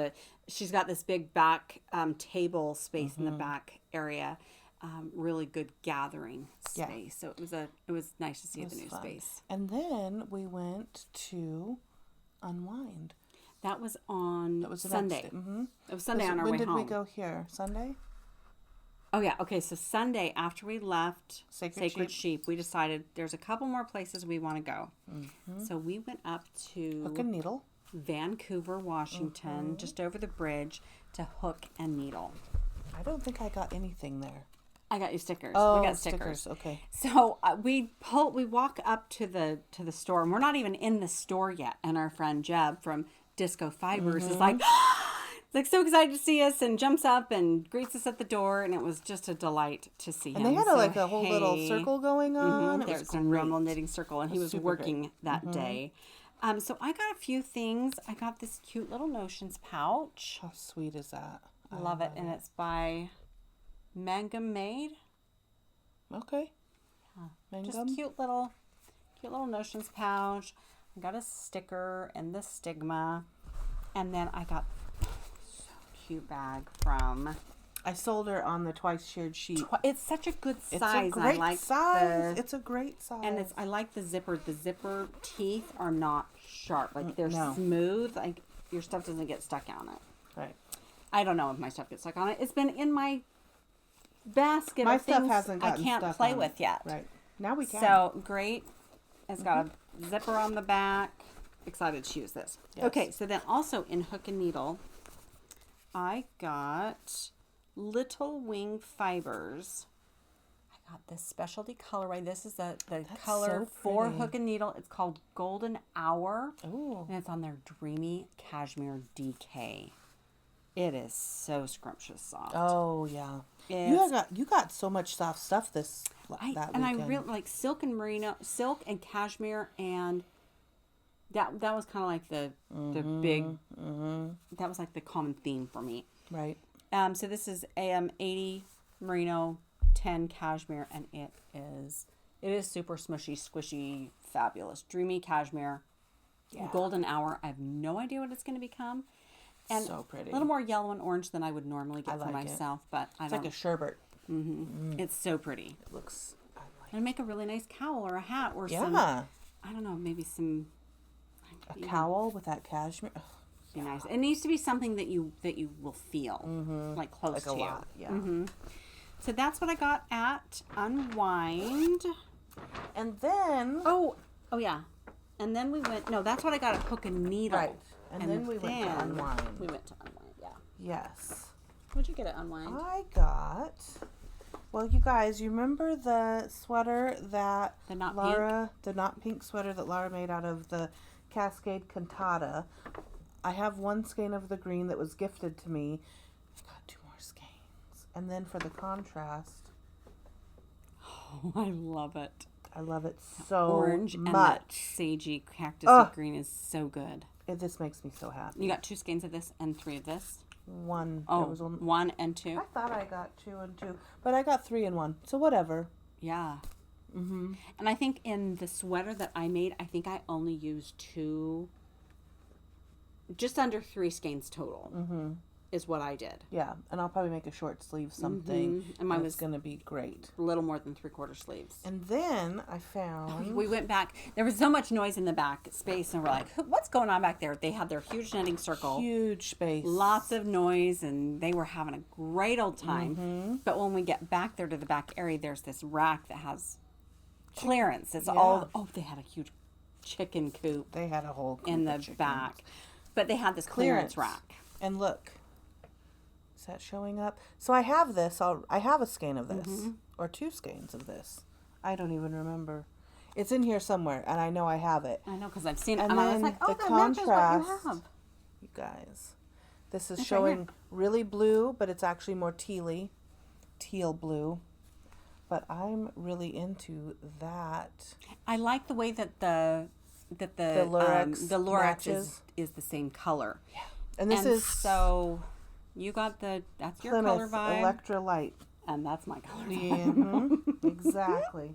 she's got this big back table space in the back area. Really good gathering space. So it was nice to see the new space. And then we went to Unwind. That was on Sunday. It was Sunday on our way home. When did we go here? Sunday? Oh, yeah. Okay, so Sunday after we left Sacred Sheep, we decided there's a couple more places we want to go. So we went up to Hook and Needle, Vancouver, Washington, just over the bridge to Hook and Needle. I don't think I got anything there. I got you stickers. Oh, we got stickers. Okay. So we walk up to the store, and we're not even in the store yet. And our friend Jeb from Disco Fibers is like so excited to see us and jumps up and greets us at the door. And it was just a delight to see him. And they had a whole little circle going on. There was a rumble knitting circle, and he was working that day. So I got a few things. I got this cute little Notions pouch. How sweet is that? I love it. And it's by Mangum Made. Okay. Just cute little Notions pouch. I got a sticker and the stigma. And then I got so cute bag from... I sold her on the twice shared sheet. It's such a good size. It's a great size. It's a great size. And I like the zipper. The zipper teeth are not sharp. Like they're smooth. Like your stuff doesn't get stuck on it. Right. I don't know if my stuff gets stuck on it. It's been in my basket my of things stuff hasn't gotten I can't stuck play on with it. yet. Right. Now we can. So great. It's got a zipper on the back. Excited to use this. Yes. Okay, so then also in Hook and Needle, I got Little Wing Fibers. I got this specialty colorway. This is the color for Hook and Needle. It's called Golden Hour. Ooh. And it's on their Dreamy Cashmere DK. It is so scrumptious soft. Oh yeah. You got so much soft stuff that weekend. I really like silk and merino, silk and cashmere, and that was kind of like the big. That was like the common theme for me. Right. So this is 80 merino, 10 cashmere, and it is super smushy, squishy, fabulous. Dreamy cashmere, golden hour. I have no idea what it's going to become. And so pretty. a little more yellow and orange than I would normally get I for like it. myself, but I It's don't. like a sherbet. It's so pretty. It looks. I like. And make a really nice cowl or a hat or Yeah. some. I don't know, maybe some. A cowl with that cashmere. Ugh, Be nice. It needs to be something that you will feel like close like to a you. lot. Yeah. So that's what I got at Unwind. And then. Oh yeah. And then we went. No, that's what I got at Hook and Needle. Right. And then we went to Unwind. We went to Unwind. Yeah. Yes. What'd you get at Unwind? I got. Well, you guys, you remember the sweater that The not the not pink sweater that Laura made out of the Cascade Cantata? I have one skein of the green that was gifted to me. I got 2 more skeins. And then for the contrast, Oh, I love it. I love it so Orange and that much. sagey cactusy green is so good. This makes me so happy. You got 2 skeins of this and 3 of this? One. Oh, There was only, 1 and 2? I thought I got 2 and 2, but I got 3 and 1. So whatever. Yeah. And I think in the sweater that I made, I think I only used 2, just under 3 skeins total is what I did. Yeah, and I'll probably make a short sleeve something. And mine was it's going to be great. a little more than 3/4 sleeves. And then I found... We went back. There was so much noise in the back space, and we're like, what's going on back there? They had their huge knitting circle. Huge space. Lots of noise, and they were having a great old time. But when we get back there to the back area, there's this rack that has clearance. It's all... Oh, they had a huge chicken coop They had a whole coop in the of chickens. back. But they had this clearance rack. And look. Is that showing up? So I have this. I have a skein of this. Or 2 skeins of this. I don't even remember. It's in here somewhere, and I know I have it. I know, because I've seen it, And and I was then like, oh, the that matches what you contrast. have. You guys. This is It's right showing here. really blue, but it's actually more teal blue. But I'm really into that. I like the way that the Lurex Lurex matches. is the same color. Yeah. And this is so you got that's your color Plymouth vibe, Electrolyte. and that's my color vibe. Yeah, exactly.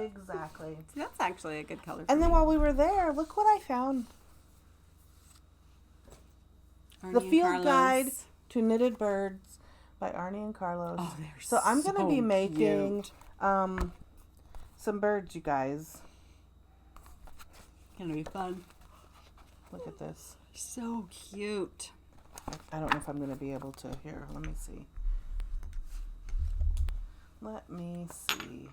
Exactly. That's actually a good color. And then while we were there, look what I found. The Field Guide to Knitted Birds by Arnie and Carlos. Oh, they're so I'm going to be so making cute. some birds, you guys. Gonna be fun. Look at this. So cute. I don't know if I'm going to be able to. Here, let me see. Let me see.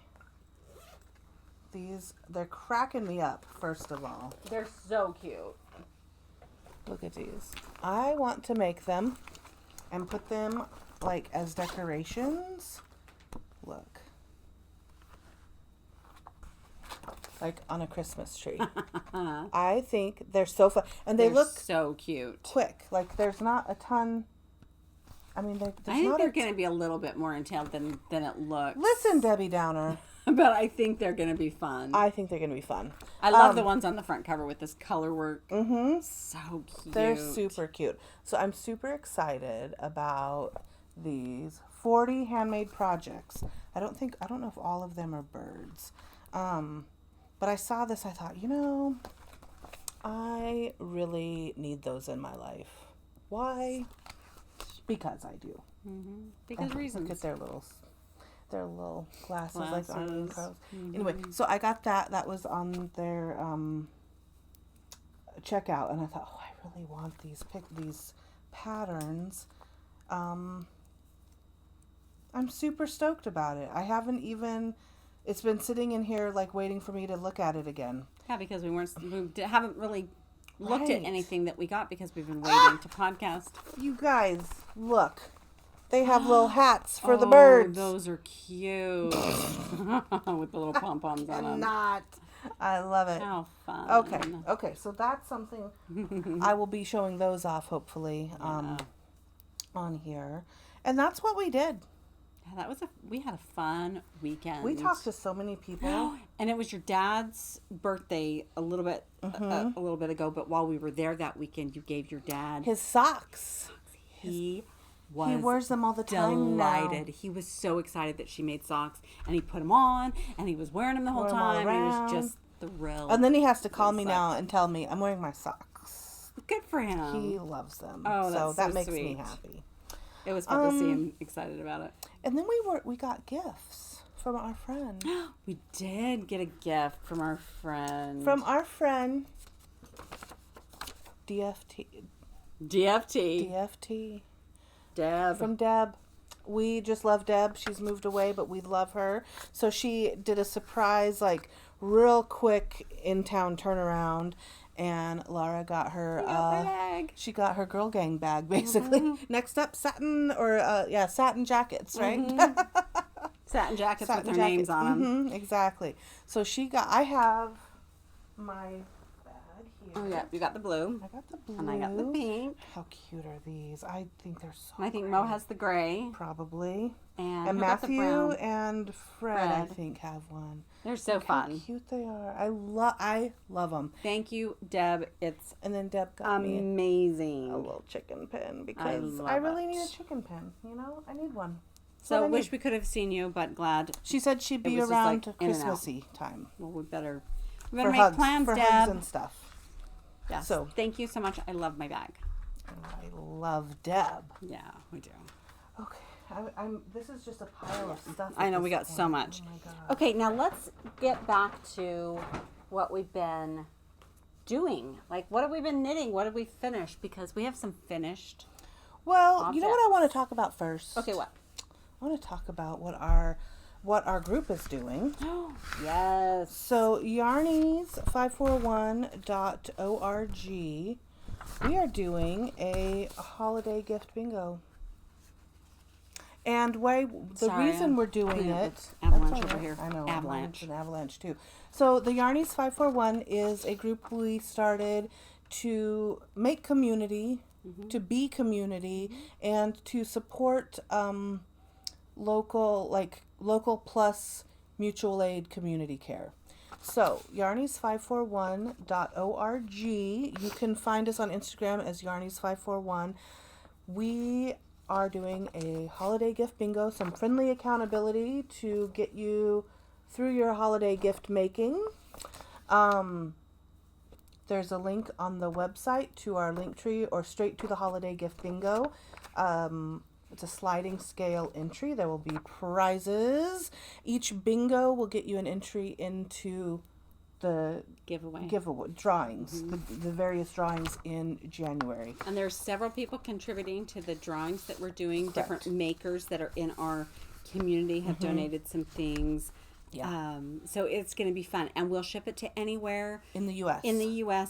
They're cracking me up, first of all. They're so cute. Look at these. I want to make them and put them like as decorations. Look. Like on a Christmas tree. I think they're so fun. And they look so cute. quick. Like there's not a ton. I mean, there's I think not they're going to be a little bit more intense than it looks. Listen, Debbie Downer. But I think they're going to be fun. I think they're going to be fun. I love the ones on the front cover with this color work. Mm-hmm. So cute. They're super cute. So I'm super excited about these 40 handmade projects. I don't know if all of them are birds. But I saw this, I thought, I really need those in my life. Why? Because I do. Mm-hmm. Because reasons. Look at their little glasses. Like Arnie and Carlos. Mm-hmm. Anyway, so I got that. That was on their checkout, and I thought, oh, I really want these patterns. I'm super stoked about it. I haven't even. It's been sitting in here like waiting for me to look at it again. Yeah, because we haven't really looked at Right. anything that we got because we've been waiting to podcast. You guys, look. They have little hats for the birds. Those are cute. With the little pom-poms on them. Not. I love it. How fun. Okay, so that's something I will be showing those off hopefully on here. And that's what we did. Yeah, we had a fun weekend. We talked to so many people. And it was your dad's birthday a little bit ago, but while we were there that weekend, you gave your dad His socks. He wears them all the time delighted. now. He was so excited that she made socks, and he put them on, and he was wearing them the whole Wore 'em all time. And he was around. just thrilled. And then he has to call me now and tell me I'm wearing my socks. Good for him. He loves them. Oh, that's that so makes me sweet. happy. It was fun to see him excited about it. And then we got gifts from our friend. We did get a gift from our friend. DFT. Deb. From Deb. We just love Deb. She's moved away, but we love her. So she did a surprise, like, real quick in-town turnaround. And Laura got her bag. She got her girl gang bag, basically. Next up, satin satin jackets, right? Satin jackets with their names on them. Exactly. So I have my bag here. Oh yeah, you got the blue. I got the blue. And I got the pink. How cute are these? I think they're so And I think great. Mo has the gray. Probably. And who got the Matthew brown? and Fred, I think, have one. They're so Look fun. how cute they are. I love them. Thank you, Deb. It's And then Deb got me amazing. a little chicken pin because I really need a chicken pin. You know, I need one. So wish we could have seen you, but glad. She said she'd be was just, around like, to in and out. Christmassy time Well, we better for make hugs, plans, for Deb. hugs and stuff. Yeah. So thank you so much. I love my bag. I love Deb. Yeah, we do. Okay, This is just a pile of stuff. I know at we this got point. so much. Oh my God. Okay, now let's get back to what we've been doing. Like, what have we been knitting? What have we finished? Because we have some finished. Well, you know what I want to talk about first? Okay, what? I want to talk about what our group is doing. Yes. So yarnies541.org, we are doing a holiday gift bingo. And reason we're doing it, avalanche that's all over here. I know, Avalanche. an avalanche too. So the Yarnies 541 is a group we started to make community, to be community, and to support local plus mutual aid community care. So yarnies541.org. You can find us on Instagram as yarnies541. We are doing a holiday gift bingo, some friendly accountability to get you through your holiday gift making. There's a link on the website to our link tree or straight to the holiday gift bingo. It's a sliding scale entry. There will be prizes. Each bingo will get you an entry into the giveaway drawings, the various drawings in January. And there's several people contributing to the drawings that we're doing. Correct. Different makers that are in our community have donated some things. Yeah. So it's going to be fun, and we'll ship it to anywhere In the U.S.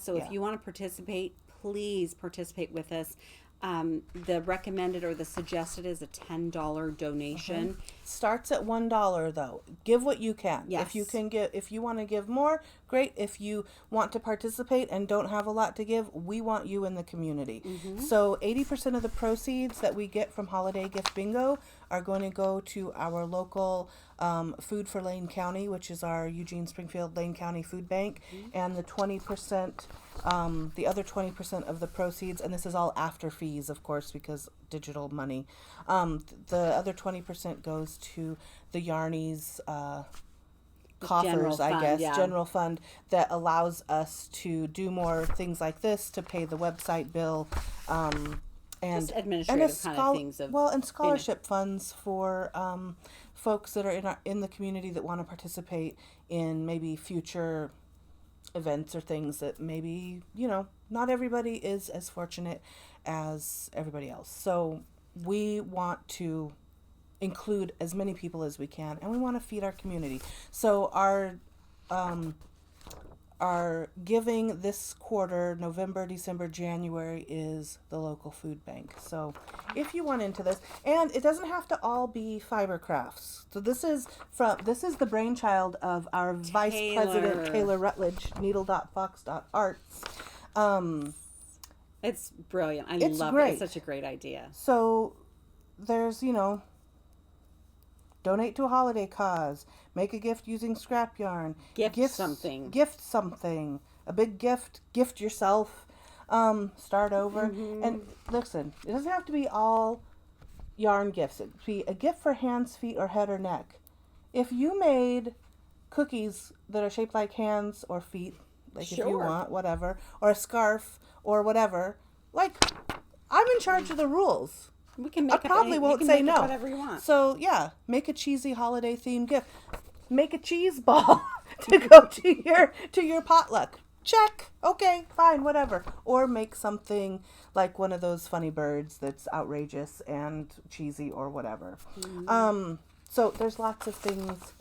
So Yeah. if you want to participate, please participate with us. The recommended or the suggested is a $10 donation. Starts at $1 though. Give what you can. Yes. If you want to give more, great. If you want to participate and don't have a lot to give, we want you in the community. So 80% of the proceeds that we get from Holiday Gift Bingo are going to go to our local Food for Lane County, which is our Eugene Springfield Lane County Food Bank, and the 20%, the other 20% of the proceeds, and this is all after fees, of course, because digital money. The other 20% goes to the Yarnies coffers, I guess, general fund that allows us to do more things like this, to pay the website bill, and Just administrative kind of things. And scholarship funds for folks that are in the community that want to participate in maybe future events or things that maybe, not everybody is as fortunate as everybody else. So we want to include as many people as we can, and we want to feed our community. So our giving this quarter, November, December, January, is the local food bank. So if you want into this, and it doesn't have to all be fiber crafts. So this is the brainchild of our Vice President Taylor Rutledge, needle.fox.arts. It's brilliant. I love great. it. It's such a great idea. So there's, donate to a holiday cause, make a gift using scrap yarn, Gift something. A big gift yourself, start over. And listen, it doesn't have to be all yarn gifts. It could be a gift for hands, feet, or head or neck. If you made cookies that are shaped like hands or feet, Like if you want, whatever, or a scarf or whatever. Like, I'm in charge of the rules. We can make I probably won't say no. Whatever you want. So yeah, make a cheesy holiday themed gift. Make a cheese ball to go to your potluck. Check. Okay, fine, whatever. Or make something like one of those funny birds that's outrageous and cheesy or whatever. So there's lots of things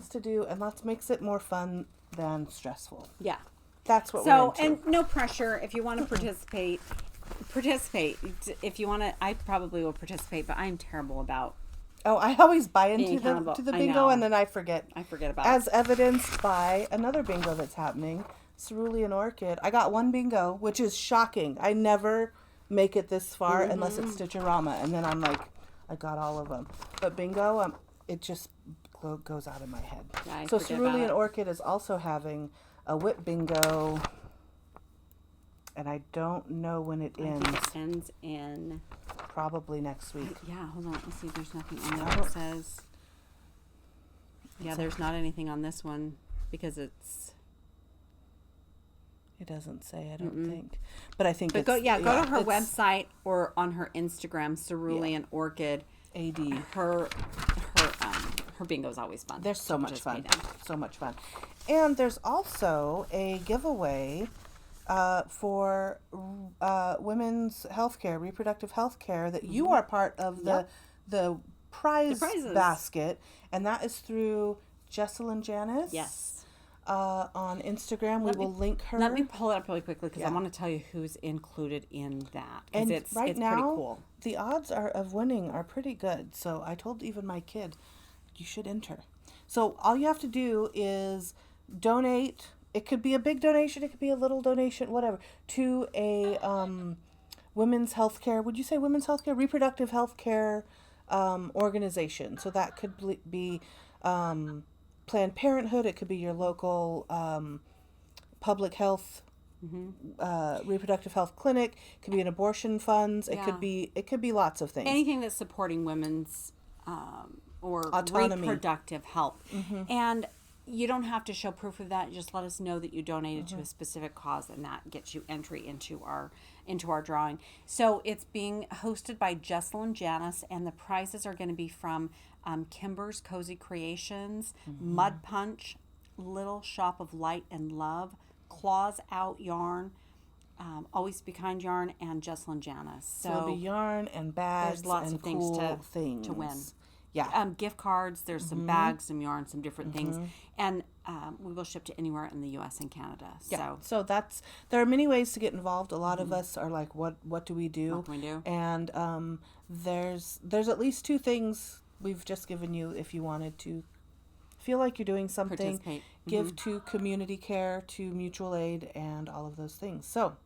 to do, and lots makes it more fun than stressful. Yeah. That's what we're into. And no pressure. If you want to participate. If you want to, I probably will participate, but I'm terrible about. Oh, I always buy into the bingo, and then I forget. About As evidenced by another bingo that's happening, Cerulean Orchid. I got one bingo, which is shocking. I never make it this far unless it's Stitcherama, and then I'm like, I got all of them. But bingo, it just goes out of my head. Yeah, so Cerulean Orchid is also having a whip bingo, and I don't know when it ends. I think it ends in... Probably next week. Yeah, hold on. Let's see if there's nothing on there that says... Yeah, there's not anything on this one because it's... It doesn't say, I don't think. But I think go to her website or on her Instagram, Cerulean Orchid. AD. Her bingo is always fun. They're so much fun. So much fun. And there's also a giveaway for women's healthcare, reproductive healthcare, that you are part of the prize basket, and that is through Jessalyn Janice. Yes. On Instagram, we will link her. Let me pull it up really quickly because I want to tell you who's included in that. And it's right now, pretty cool. The odds of winning are pretty good. So I told even my kid, you should enter. So all you have to do is donate. It could be a big donation. It could be a little donation, whatever, to a women's healthcare. Would you say women's healthcare? Reproductive healthcare organization. So that could be Planned Parenthood. It could be your local public health, reproductive health clinic. It could be an abortion funds. It could be lots of things. Anything that's supporting women's or autonomy, reproductive health, and you don't have to show proof of that. Just let us know that you donated to a specific cause, and that gets you entry into our drawing. So it's being hosted by Jessalyn Janice, and the prizes are going to be from Kimber's Cozy Creations, Mud Punch, Little Shop of Light and Love, Claws Out Yarn, Always Be Kind Yarn, and Jessalyn Janice. So it'll be yarn and bags. There's lots and of things cool to win. Yeah. Gift cards. There's some bags, some yarn, some different things, and we will ship to anywhere in the U.S. and Canada. Yeah. So there are many ways to get involved. A lot of us are like, what do we do? What can we do? And there's at least two things we've just given you if you wanted to feel like you're doing something. Participate. Give to community care, to mutual aid, and all of those things. So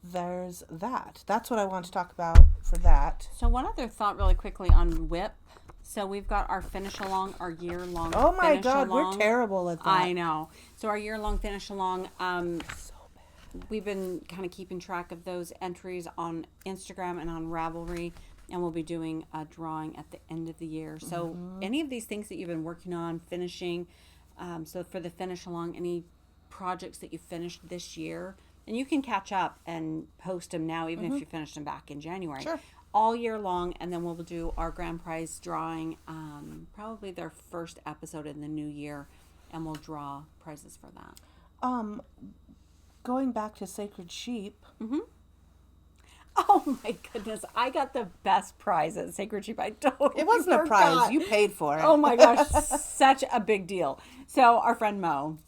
there's that. That's what I want to talk about for that. So one other thought really quickly on WIP. So we've got our finish along, our year long. Oh my God, along. we're terrible at that. I know. So our year long finish along. We've been kind of keeping track of those entries on Instagram and on Ravelry, and we'll be doing a drawing at the end of the year. So any of these things that you've been working on, finishing, so for the finish along, any projects that you finished this year, and you can catch up and post them now, even if you finished them back in January. Sure. All year long, and then we'll do our grand prize drawing, probably their first episode in the new year, and we'll draw prizes for that. Going back to Sacred Sheep. Oh my goodness, I got the best prize at Sacred Sheep. I totally It wasn't forgot. a prize. You paid for it. Oh my gosh, such a big deal. So our friend Mo,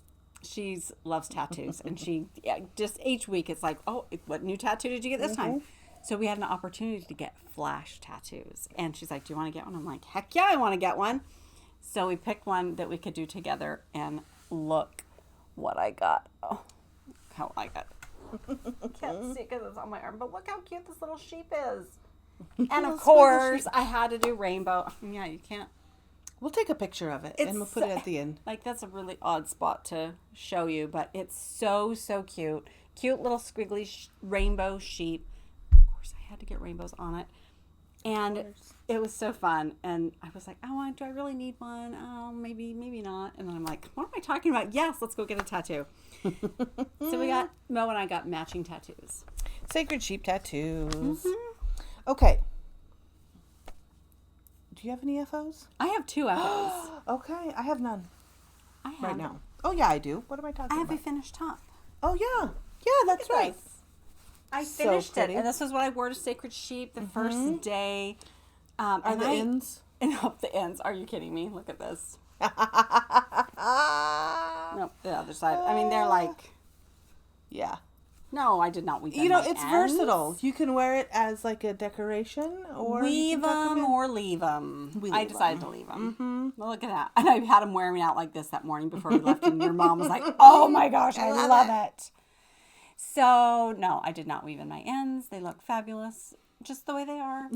she loves tattoos, and she just each week it's like, oh, what new tattoo did you get this time? So we had an opportunity to get flash tattoos, and she's like, do you want to get one? I'm like, heck yeah, I want to get one. So we picked one that we could do together, and look what I got. Oh, how I got. Can't see because it's on my arm, but look how cute this little sheep is. And of course, I had to do rainbow. Yeah, you can't. We'll take a picture of it, and we'll put it at the end. Like, that's a really odd spot to show you, but it's so cute. Cute little squiggly rainbow sheep. I had to get rainbows on it. And it was so fun. And I was like, oh, do I really need one? Oh, maybe not. And then I'm like, what am I talking about? Yes, let's go get a tattoo. So Mo and I got matching tattoos. Sacred sheep tattoos. Okay. Do you have any FOs? I have 2 FOs. Okay, I have none I have right now. Oh, yeah, I do. What am I talking I have about? a finished top. Oh, yeah. Yeah, that's right. I So finished it, pretty. and this was what I wore to Sacred Sheep the first day. Are the ends? Nope, the ends. Are you kidding me? Look at this. Nope, the other side. I mean, they're like... Yeah. No, I did not weave them. You know, it's versatile. You can wear it as like a decoration, or weave them or leave them. I decided to leave them. Look at that. And I had them wearing out like this that morning before we left, and your mom was like, oh my gosh, I love it. So, no, I did not weave in my ends. They look fabulous, just the way they are.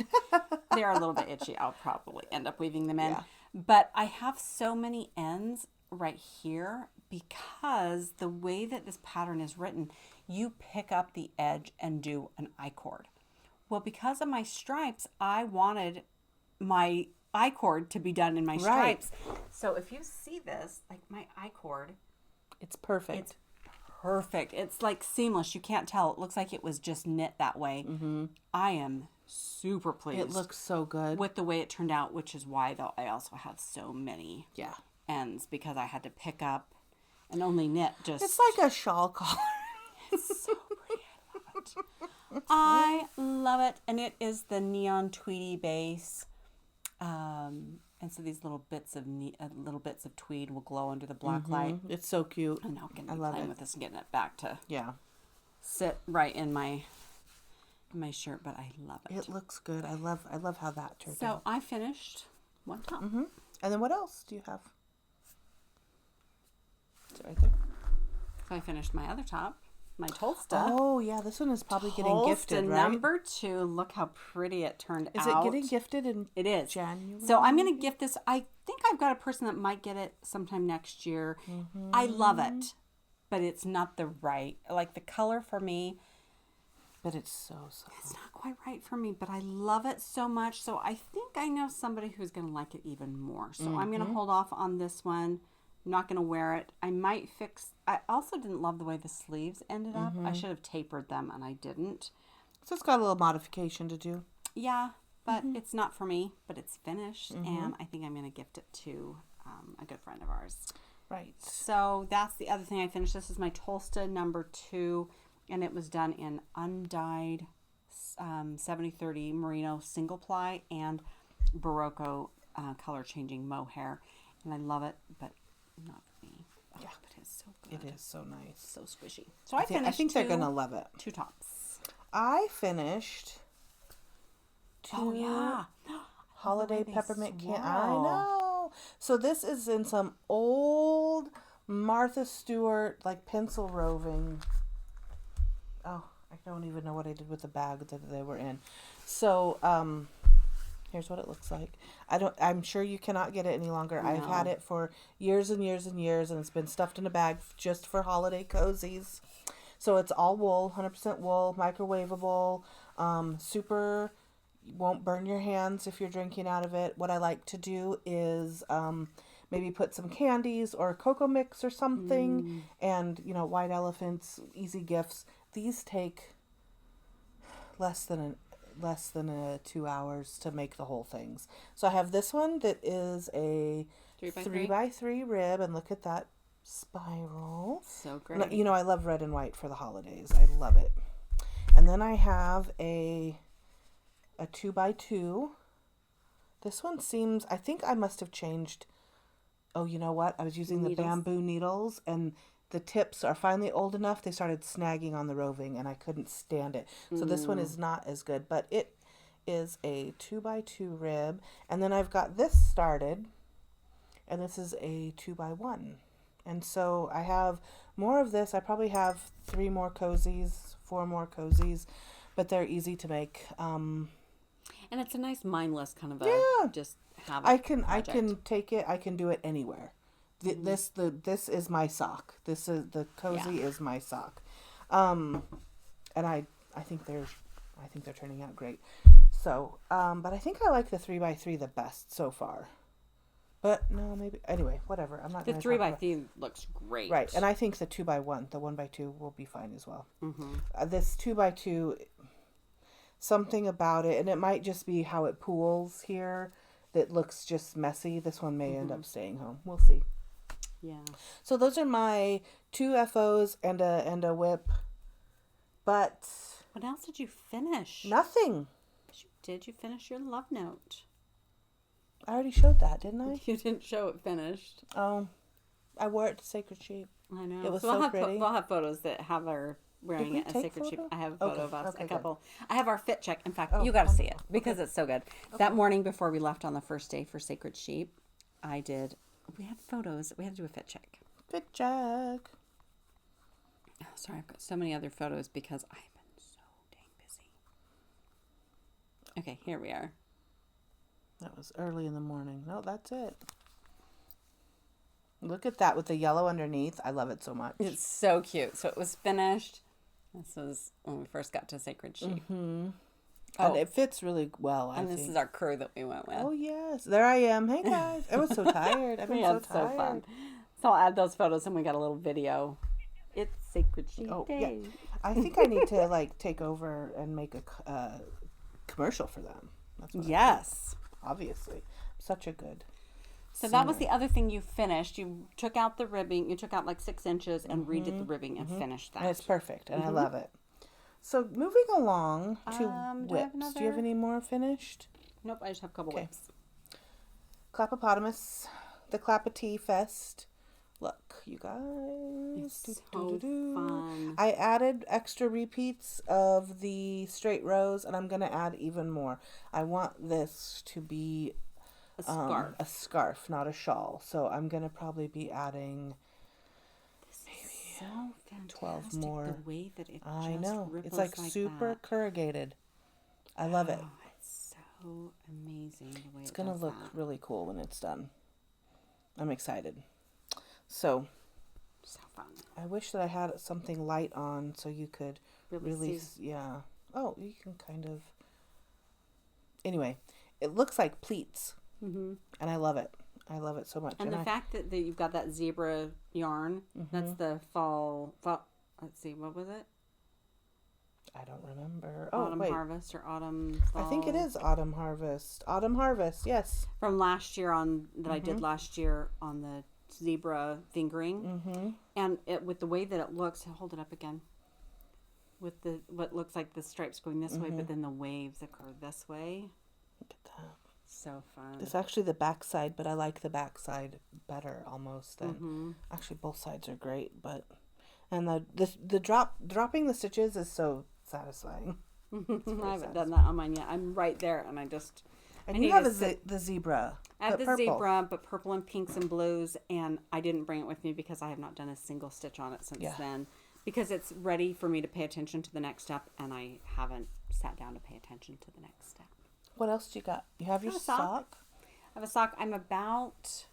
They are a little bit itchy. I'll probably end up weaving them in. Yeah. But I have so many ends right here because the way that this pattern is written, you pick up the edge and do an I-cord. Well, because of my stripes, I wanted my I-cord to be done in my stripes. Right. So if you see this, like my I-cord, it's perfect. It's perfect. It's like seamless. You can't tell. It looks like it was just knit that way. I am super pleased. It looks so good with the way it turned out, which is why though I also have so many ends because I had to pick up and only knit just. It's like a shawl collar. It's so pretty. I love it, and it is the neon tweedy base. And so these little bits of tweed will glow under the black light. It's so cute. I'm now going to be playing with this and getting it back to sit right in my shirt, but I love it. It looks good. I love how that turned out. So I finished one top. And then what else do you have? Is it right there? So I finished my other top. My Tolsta. Oh, yeah. This one is probably getting gifted, right? number 2. Look how pretty it turned out. Is it getting gifted in January? So I'm going to gift this. I think I've got a person that might get it sometime next year. I love it, but it's not the right, like the color for me. But it's so soft. It's not quite right for me, but I love it so much. So I think I know somebody who's going to like it even more. So I'm going to hold off on this one. I'm not going to wear it. I might fix... I also didn't love the way the sleeves ended up. I should have tapered them, and I didn't. So it's got a little modification to do. Yeah, but it's not for me. But it's finished, and I think I'm going to gift it to a good friend of ours. Right. So that's the other thing I finished. This is my Tolsta number 2, and it was done in undyed 70/30 merino single ply and Barocco color changing mohair. And I love it, but not for me. Oh, yeah, but it's so good. It is so nice. So squishy. So I think they're going to love it. 2 tops. I finished 2 holiday peppermint candy. I know. So this is in some old Martha Stewart, like pencil roving. Oh, I don't even know what I did with the bag that they were in. So, here's what it looks like. I'm sure you cannot get it any longer. No. I've had it for years and years and years, and it's been stuffed in a bag just for holiday cozies. So it's all wool, 100% wool, microwavable, super, won't burn your hands if you're drinking out of it. What I like to do is maybe put some candies or cocoa mix or something, and white elephants, easy gifts. These take less than 2 hours to make the whole things. So I have this one that is a 3x3 rib, and look at that spiral. So great. I love red and white for the holidays. I love it. And then I have a 2x2. This one seems, I think I must have changed. Oh, you know what? I was using the bamboo needles, and the tips are finally old enough. They started snagging on the roving, and I couldn't stand it. So this one is not as good, but it is a 2x2 rib. And then I've got this started, and this is a 2x1. And so I have more of this. I probably have 3 more cozies, 4 more cozies, but they're easy to make. And it's a nice mindless kind of just have I can take it. I can do it anywhere. This is my sock. This is the cozy is my sock, and I think they're turning out great. So, but I think I like the 3x3 the best so far. But no, maybe anyway, whatever. I'm not. The 3x3 looks great. Right, and I think the 2x1, the 1x2 will be fine as well. Mm-hmm. This 2x2, something about it, and it might just be how it pools here that looks just messy. This one may end up staying home. We'll see. Yeah. So those are my 2 FOs and a whip. But what else did you finish? Nothing. You finish your love note? I already showed that, didn't I? You didn't show it finished. Oh, I wore it to Sacred Sheep. I know. It was so so pretty. We'll have photos that have her wearing it at Sacred Sheep. I have a photo of us, a couple. Good. I have our fit check. In fact, you got to see it because it's so good. That morning before we left on the first day for Sacred Sheep, we had photos. We had to do a fit check. Fit check. Oh, sorry, I've got so many other photos because I've been so dang busy. Okay, here we are. That was early in the morning. No, that's it. Look at that with the yellow underneath. I love it so much. It's so cute. So it was finished. This was when we first got to Sacred Sheep. Mm-hmm. And it fits really well, I think. And this is our crew that we went with. Oh, yes. There I am. Hey, guys. I was so tired. I've been so tired. So fun. So I'll add those photos and we got a little video. It's Sacred Sheep Day. Yeah. I think I need to, take over and make a commercial for them. That's what yes. Obviously. Such a good So that was the other thing you finished. You took out the ribbing. You took out 6 inches and redid the ribbing and finished that. And it's perfect, and I love it. So moving along to whips. Do you have any more finished? Nope, I just have a couple whips. Clapopotamus, the Clapatee Fest. Look, you guys. It's so fun. I added extra repeats of the straight rows, and I'm going to add even more. I want this to be a scarf, not a shawl. So I'm going to probably be adding so fantastic, 12 more. The way that it I just know. ripples It's super that. corrugated. I love it. It's so amazing the way It's going to look really cool when it's done. I'm excited. So fun. I wish that I had something light on so you could really yeah. Oh, you can kind of. Anyway, it looks like pleats, and I love it. I love it so much. And the fact that you've got that zebra yarn, that's the fall. Let's see, what was it? I don't remember. Autumn harvest or autumn fall. I think it is autumn harvest. Autumn harvest, yes. From last year I did last year on the zebra fingering, and with the way that it looks, hold it up again. With what looks like the stripes going this way, but then the waves occur this way. Look at that. So fun. It's actually the back side, but I like the back side better almost than actually both sides are great, but and the dropping the stitches is so satisfying. I haven't done that on mine yet. I'm right there, and and you have the zebra. I have the zebra, but purple and pinks and blues, and I didn't bring it with me because I have not done a single stitch on it since then. Because it's ready for me to pay attention to the next step, and I haven't sat down to pay attention to the next step. What else do you got? You have your sock? I have a sock. I'm about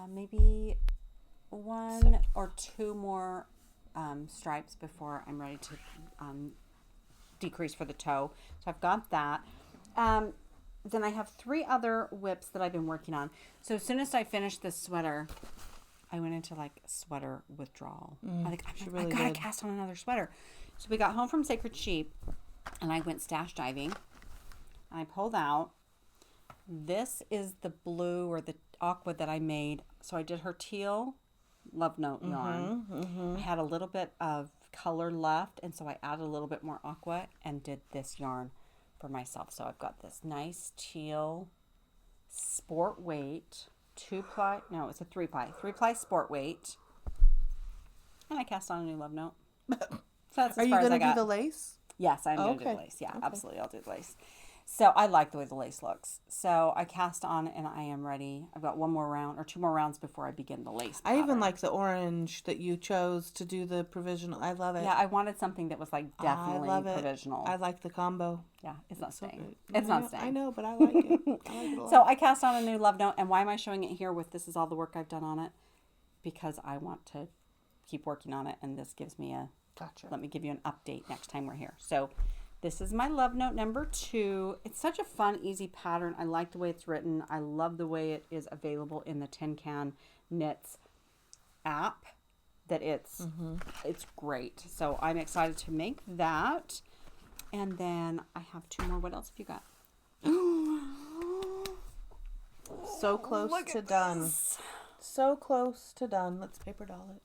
maybe 1 or 2 more stripes before I'm ready to decrease for the toe. So I've got that. Then I have 3 other whips that I've been working on. So as soon as I finished this sweater, I went into sweater withdrawal. I gotta cast on another sweater. So we got home from Sacred Sheep, and I went stash diving. I pulled out. This is the blue or the aqua that I made. So I did her teal love note yarn. I had a little bit of color left, and so I added a little bit more aqua and did this yarn for myself. So I've got this nice teal sport weight 2-ply. No, it's a 3-ply sport weight. And I cast on a new love note. So that's as Are you far as I going to got. do the lace? Yes, I'm going to do the lace. Yeah, absolutely. I'll do the lace. So I like the way the lace looks. So I cast on and I am ready. I've got 1 more round or 2 more rounds before I begin the lace pattern. I even like the orange that you chose to do the provisional. I love it. Yeah, I wanted something that was definitely provisional. I like the combo. Yeah, it's not staying. It's not staying. I know, but I like it. I like it a lot. So I cast on a new love note. And why am I showing it here with this is all the work I've done on it? Because I want to keep working on it. And this gives me Gotcha. let me give you an update next time we're here. So This is my love note number 2. It's such a fun, easy pattern. I like the way it's written. I love the way it is available in the Tin Can Knits app. That it's great. So I'm excited to make that. And then I have 2 more. What else have you got? So close to done. This. So close to done. Let's paper doll it.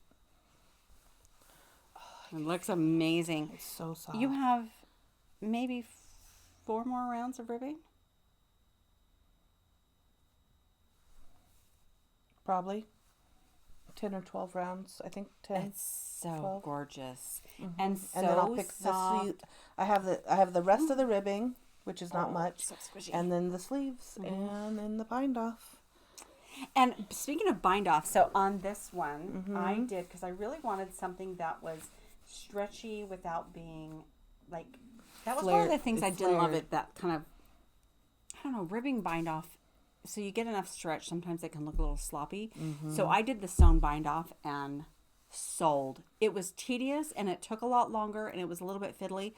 It looks amazing. It's so soft. You have maybe 4 more rounds of ribbing? Probably 10 or 12 rounds. I think 10. It's so 12. Gorgeous. And so and then I'll pick soft. the sleeve. I have the rest of the ribbing, which is not much, so squishy. and then the sleeves, and then the bind off. And speaking of bind off, so on this one, I did, because I really wanted something that was stretchy without being like, that was one of the things I did love it, that kind of, I don't know, ribbing bind off. So you get enough stretch, sometimes it can look a little sloppy. So I did the sewn bind off and sold. It was tedious and it took a lot longer and it was a little bit fiddly,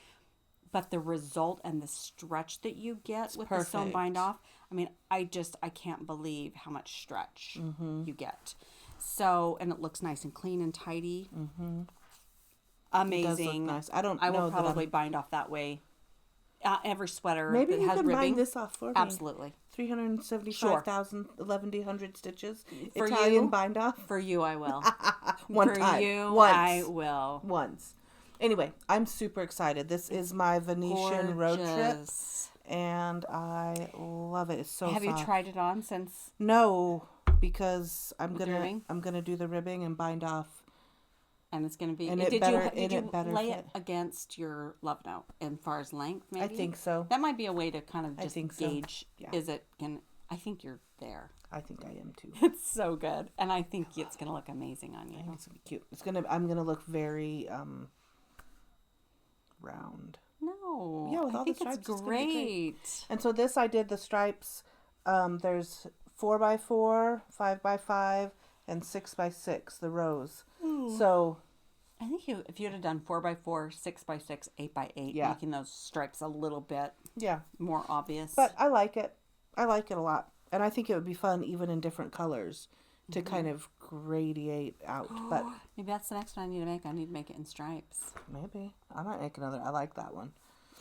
but the result and the stretch that you get with the sewn bind off, I mean, I can't believe how much stretch you get. So, and it looks nice and clean and tidy. Amazing. It does look nice. I will probably bind off that way. Every sweater Maybe that you has can ribbing. bind this off for me. Absolutely. 375,100 stitches. For Italian you? bind off. For you, I will. One For time. you, Once. I will. Once. Anyway, I'm super excited. This is my Venetian road trip, Gorgeous. and I love it. It's so Have soft. you tried it on since? No, because I'm ribbing? gonna do the ribbing and bind off. And it's going to be. And Did you better lay fit. it against your love note as far as length? Maybe I think so. that might be a way to kind of just think so. gauge. Yeah. Is it? I think you're there. I think I am too. It's so good, and I think it's going to look amazing on you. I think it's gonna be cute. I'm gonna look very round. No, Yeah, with I all think the stripes, it's it's gonna be great. great. And so this, I did the stripes. There's 4x4, 5x5, and 6x6. The rows. So I think if you'd have done 4x4, 6x6, 8x8, Yeah. making those stripes a little bit yeah, more obvious. but I like it. I like it a lot, and I think it would be fun even in different colors to kind of gradiate out. But maybe that's the next one I need to make. I need to make it in stripes. maybe I might make another. I like that one.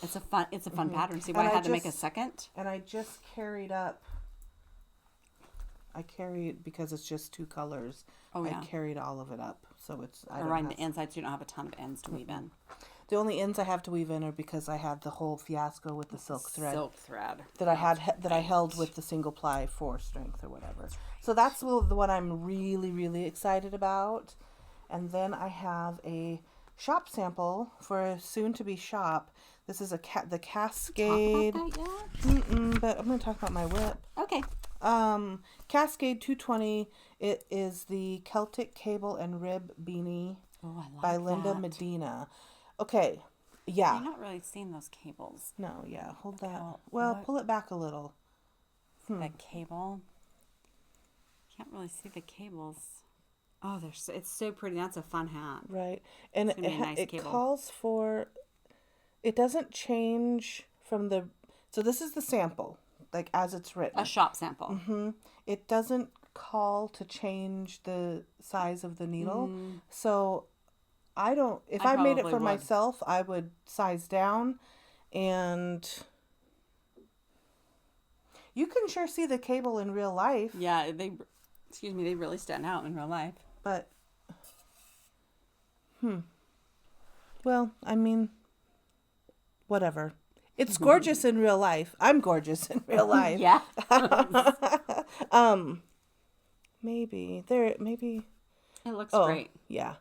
It's a fun pattern. See why And I I had to make a just- second? And I just carried up. I carried because it's just 2 colors. Oh, yeah. I carried all of it up, so it's I don't Around have- the inside, so you don't have a ton of ends to weave in. The only ends I have to weave in are because I had the whole fiasco with the silk thread Silk thread. that I had that I held with the single ply for strength or whatever. So that's the one I'm really, really excited about. And then I have a shop sample for a soon-to-be shop. This is the Cascade. Talk about that But I'm going to talk about my whip. yet? Okay. Cascade 220. It is the Celtic Cable and Rib Beanie Oh, I like by Linda that. Medina. Okay, yeah. I've not really seen those cables. No, yeah, hold that. Oh, Well, what? pull it back a little. That cable. Can't really see the cables. Oh, it's so pretty. That's a fun hat. Right. And It's gonna be a nice it cable. calls for, it doesn't change from the, so this is the sample, like as it's written. A shop sample. It doesn't call to change the size of the needle. Mm. So if I I made it probably for would. myself, I would size down, and you can sure see the cable in real life, Yeah, they really stand out in real life. but well, I mean, whatever. It's gorgeous in real life. I'm gorgeous in real life. Yeah. Maybe It looks oh, great. yeah.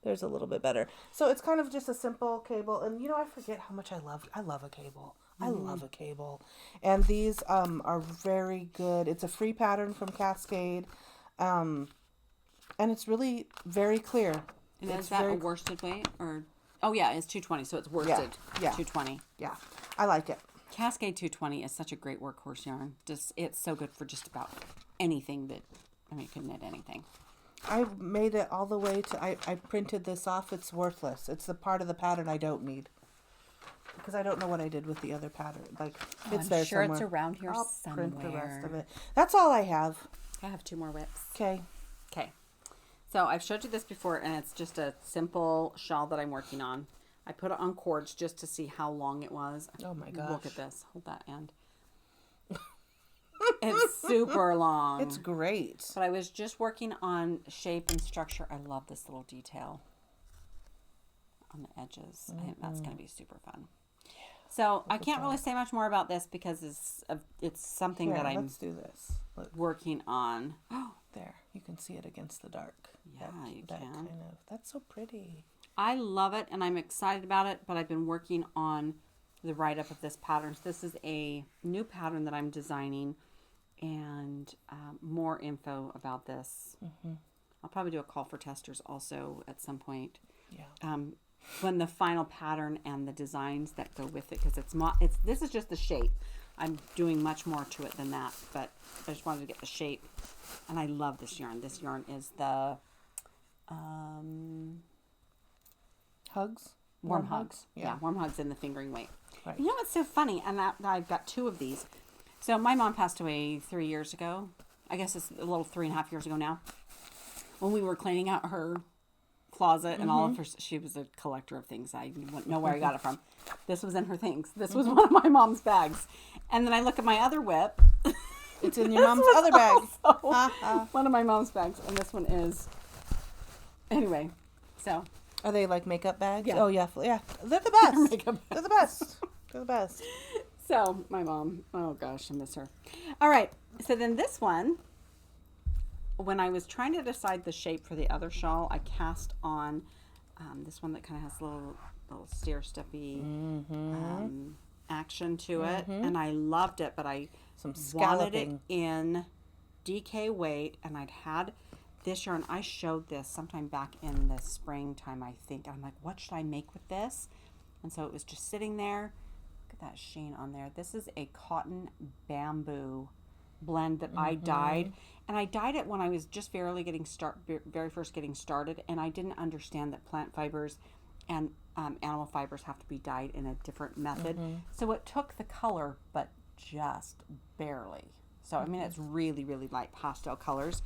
There's a little bit better. So it's kind of just a simple cable, and I forget how much I love a cable. I love a cable. And these are very good. It's a free pattern from Cascade. And it's really very clear. And it's is that a worsted weight or? Oh yeah, it's 220, so it's worsted. Yeah. 220. Yeah. I like it. Cascade 220 is such a great workhorse yarn. It's so good for just about anything you can knit anything. I made it all the way to I printed this off. It's worthless. It's the part of the pattern I don't need. because I don't know what I did with the other pattern. Like, it's I'm there sure somewhere. it's around here I'll somewhere. print the rest of it. That's all I have. I have 2 more whips. Okay. Okay. So I've showed you this before, and it's just a simple shawl that I'm working on. I put it on cords just to see how long it was. Oh my gosh. Look at this. Hold that end. It's super long. It's great. But I was just working on shape and structure. I love this little detail on the edges. I think that's going to be super fun. So I can't really say much more about this because it's something Here, that I'm let's do this. Look, working on. there. You can see it against the dark. Yeah, you can. That's so pretty. I love it and I'm excited about it, but I've been working on the write-up of this pattern. So this is a new pattern that I'm designing, and more info about this. I'll probably do a call for testers also at some point. Yeah. When the final pattern and the designs that go with it, because this is just the shape. I'm doing much more to it than that, but I just wanted to get the shape. And I love this yarn. This yarn is the Hugs? Warm Hugs. Yeah. Warm Hugs in the fingering weight. Right. You know what's so funny? And I've got 2 of these. So my mom passed away 3 years ago. I guess it's a little 3.5 years ago now. When we were cleaning out her closet and all of her, she was a collector of things. I wouldn't know where I got it from. This was in her things. This was one of my mom's bags. And then I look at my other whip. It's in your mom's other bag. One of my mom's bags. And this one is, anyway, so. Are they like makeup bags? Yeah. Oh, yeah. Yeah. They're the best. Makeup They're the best. They're the best. So, my mom, oh gosh, I miss her. All right, so then this one, when I was trying to decide the shape for the other shawl, I cast on this one that kind of has a little stair-steppy action to it, and I loved it, but I wanted it in DK weight, and I'd had this yarn. I showed this sometime back in the springtime, I think. I'm like, what should I make with this? And so it was just sitting there. Look at that sheen on there. This is a cotton bamboo blend that I dyed, and I dyed it when I was just very first getting started, and I didn't understand that plant fibers and animal fibers have to be dyed in a different method. So it took the color, but just barely. So I mean, it's really, really light pastel colors.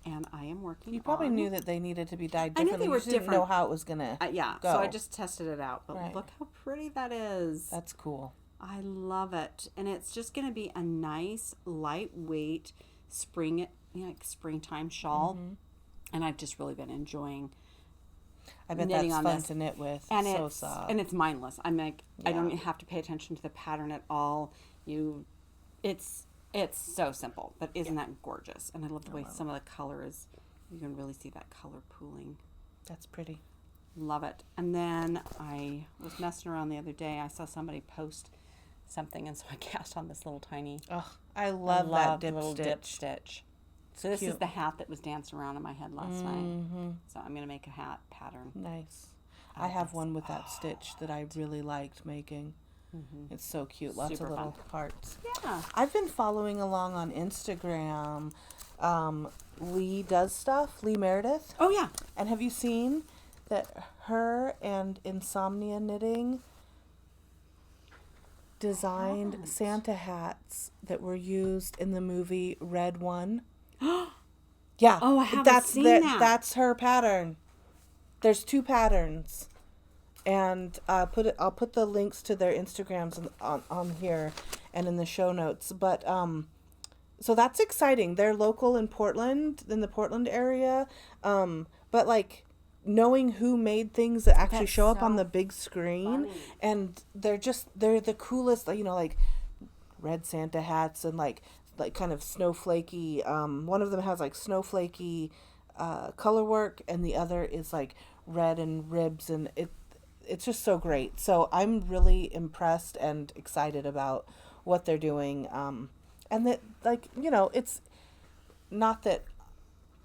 And I am working. You probably knew that they needed to be dyed I differently. knew they were you didn't different. know how it was gonna go. So I just tested it out. But look how pretty that is. That's cool. I love it, and it's just going to be a nice, lightweight springtime shawl. And I've just really been enjoying. I bet knitting that's on fun this. to knit with. And so it's soft. and it's mindless. I'm like, I don't have to pay attention to the pattern at all. It's so simple, but isn't that gorgeous? And I love the way some of the color is. You can really see that color pooling. That's pretty. Love it. And then I was messing around the other day. I saw somebody post something, and so I cast on this little tiny. Oh, I love that dip stitch. So this is the hat that was dancing around in my head last night. So I'm going to make a hat pattern. Nice. I have one with that stitch that I really liked making. It's so cute. Lots Super of little fun. hearts. Yeah. I've been following along on Instagram. Lee does stuff. Lee Meredith. Oh, yeah. And have you seen that her and Insomnia Knitting designed Santa hats that were used in the movie Red One? Yeah. Oh, I haven't seen that. That's her pattern. There's 2 patterns. And I'll put the links to their Instagrams on here and in the show notes. But so that's exciting. They're local in Portland, in the Portland area. But like knowing who made things that actually show up on the big screen, and they're the coolest. Like red Santa hats and like kind of snowflakey. One of them has like snowflakey color work, and the other is like red and ribs, and it's just so great. So I'm really impressed and excited about what they're doing. And that, it's not that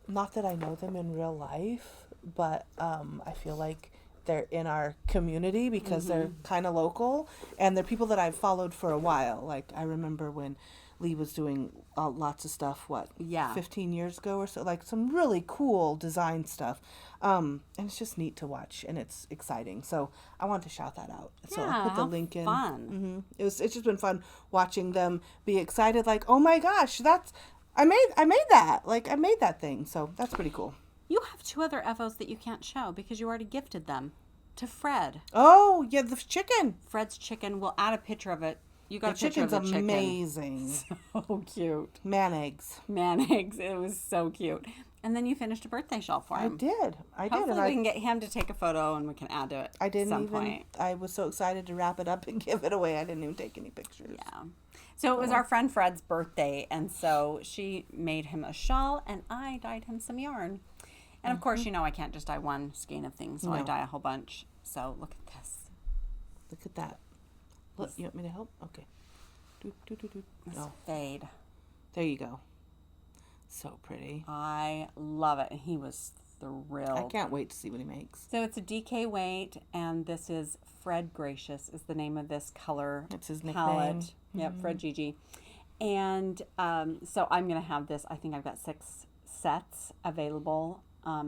I know them in real life, but I feel like they're in our community because they're kind of local, and they're people that I've followed for a while. Like I remember when Lee was doing lots of stuff, 15 years ago or so, like some really cool design stuff. And it's just neat to watch, and it's exciting. So I want to shout that out. So I'll put the link in. Fun. It's just been fun watching them be excited, like, oh my gosh, I made that. Like I made that thing. So that's pretty cool. You have 2 other FOs that you can't show because you already gifted them to Fred. Oh, yeah, the chicken. Fred's chicken. We'll add a picture of it. You got The a picture of the chicken's chicken. amazing. So cute. Man eggs. It was so cute. And then you finished a birthday shawl for him. I did. Hopefully we can get him to take a photo and we can add to it I didn't some even. point. I was so excited to wrap it up and give it away. I didn't even take any pictures. Yeah. So it was our friend Fred's birthday, and so she made him a shawl, and I dyed him some yarn. And of course, I can't just dye one skein of things, so I dye a whole bunch. So look at this. Look at that. Look, you want me to help? Okay. This fade. There you go. So pretty. I love it. And he was thrilled. I can't wait to see what he makes. So it's a DK weight, and this is Fred Gracious is the name of this color That's his palette. nickname. Yep, Fred Gigi. And so I'm going to have this. I think I've got 6 sets available. I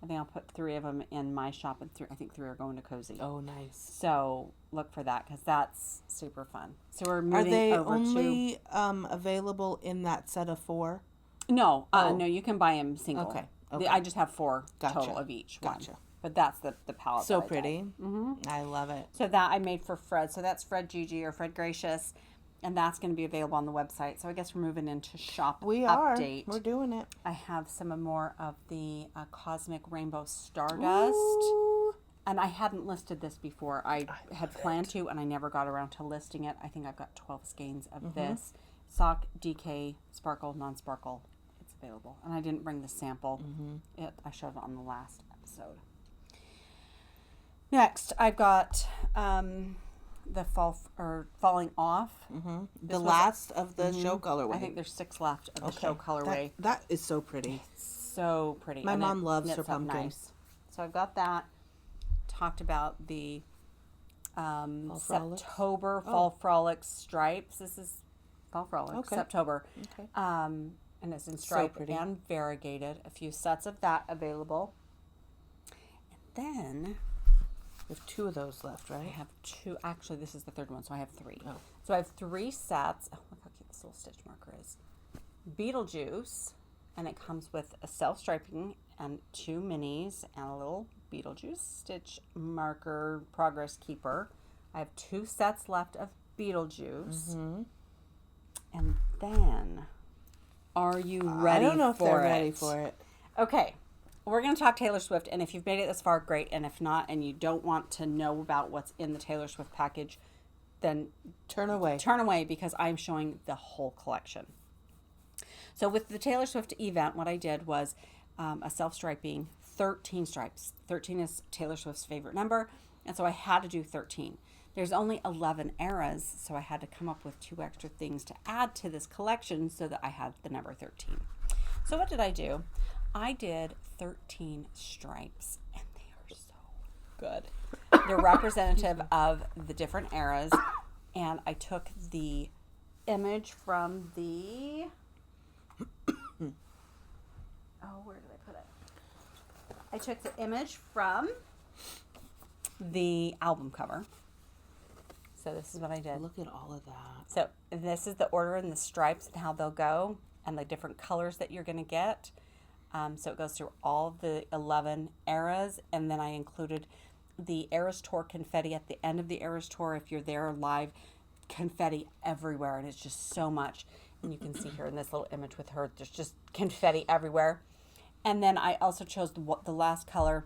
think I'll put 3 of them in my shop, and I think 3 are going to Cozy. Oh, nice. So look for that because that's super fun. So we're Are moving they over only available in that set of 4? No, no, you can buy them single. Okay. I just have 4 Gotcha. total of each one. Gotcha. But that's the palette. So that I pretty. dyed. I love it. So that I made for Fred. So that's Fred Gigi or Fred Gracious. And that's going to be available on the website. So I guess we're moving into shop We are. update. We're doing it. I have some more of the Cosmic Rainbow Stardust. Ooh. And I hadn't listed this before. I had planned to, and I never got around to listing it. I think I've got 12 skeins of this. Sock, DK, Sparkle, Non-Sparkle. It's available. And I didn't bring the sample. I showed it on the last episode. Next, I've got the Falling Off. The last of the show colorway. I think there's 6 left of the show colorway. That is so pretty. So pretty. My And mom it loves knits her up pumpkin. nice. So I've got that. Talked about the Frolics? SeptOber Fall Frolics stripes. This is Fall Frolics, Okay. SeptOber. Okay. And it's in stripe pretty. and variegated. A few sets of that available. And then We have 2 of those left, I right? have 2. Actually, this is the 3rd one, so I have 3. Oh. So I have 3 sets. Oh, look how cute this little stitch marker is. Beetlejuice, and it comes with a self-striping and 2 minis and a little Beetlejuice stitch marker progress keeper. I have 2 sets left of Beetlejuice. And then, are you ready? I don't know if for they're it? ready for it. Okay, we're going to talk Taylor Swift, and if you've made it this far, great. And if not, and you don't want to know about what's in the Taylor Swift package, then Turn away. turn away because I'm showing the whole collection. So with the Taylor Swift event, what I did was a self-striping, 13 stripes. 13 is Taylor Swift's favorite number, and so I had to do 13. There's only 11 eras, so I had to come up with 2 extra things to add to this collection so that I had the number 13. So what did I do? I did 13 stripes, and they are so good. They're representative of the different eras, and I took the image from the... Oh, where did I put it? I took the image from the album cover. So this is what I did. Look at all of that. So this is the order and the stripes and how they'll go and the different colors that you're going to get. So it goes through all the 11 eras, and then I included the Eras Tour confetti at the end of the Eras Tour. If you're there live, confetti everywhere, and it's just so much. And you can see here in this little image with her, there's just confetti everywhere. And then I also chose the last color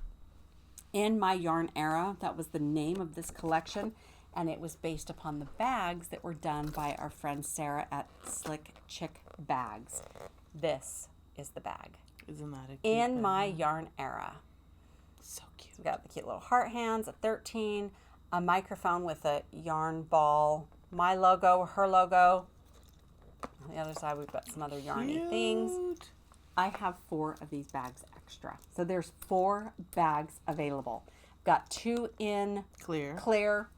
in my yarn era. That was the name of this collection, and it was based upon the bags that were done by our friend Sarah at Slick Chick Bags. This is the bag. Isn't that a cute In bag? my yarn era. So cute. We got the cute little heart hands, a 13, a microphone with a yarn ball, my logo, her logo. On the other side, we've got some other yarny things. Cute. I have 4 of these bags extra. So there's 4 bags available. got 2 in clear.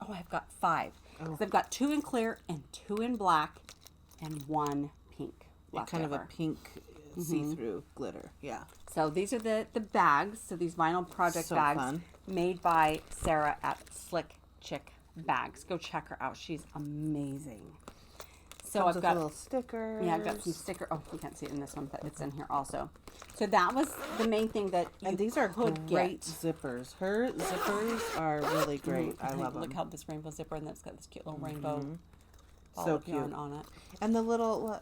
Oh, I've got 5. So I've got 2 in clear and 2 in black and 1 pink left Kind of over. a pink see-through glitter. Yeah. So these are the bags. So these vinyl project So bags fun. made by Sarah at Slick Chick Bags. Go check her out. She's amazing. So Comes I've got little stickers. Yeah, I've got some sticker. Oh, you can't see it in this one, but it's in here also. So that was the main thing that you And these are could great get. zippers. Her zippers are really great. I love them. Look how this rainbow zipper, and then it's got this cute little rainbow ball So of yarn cute. on it. And the little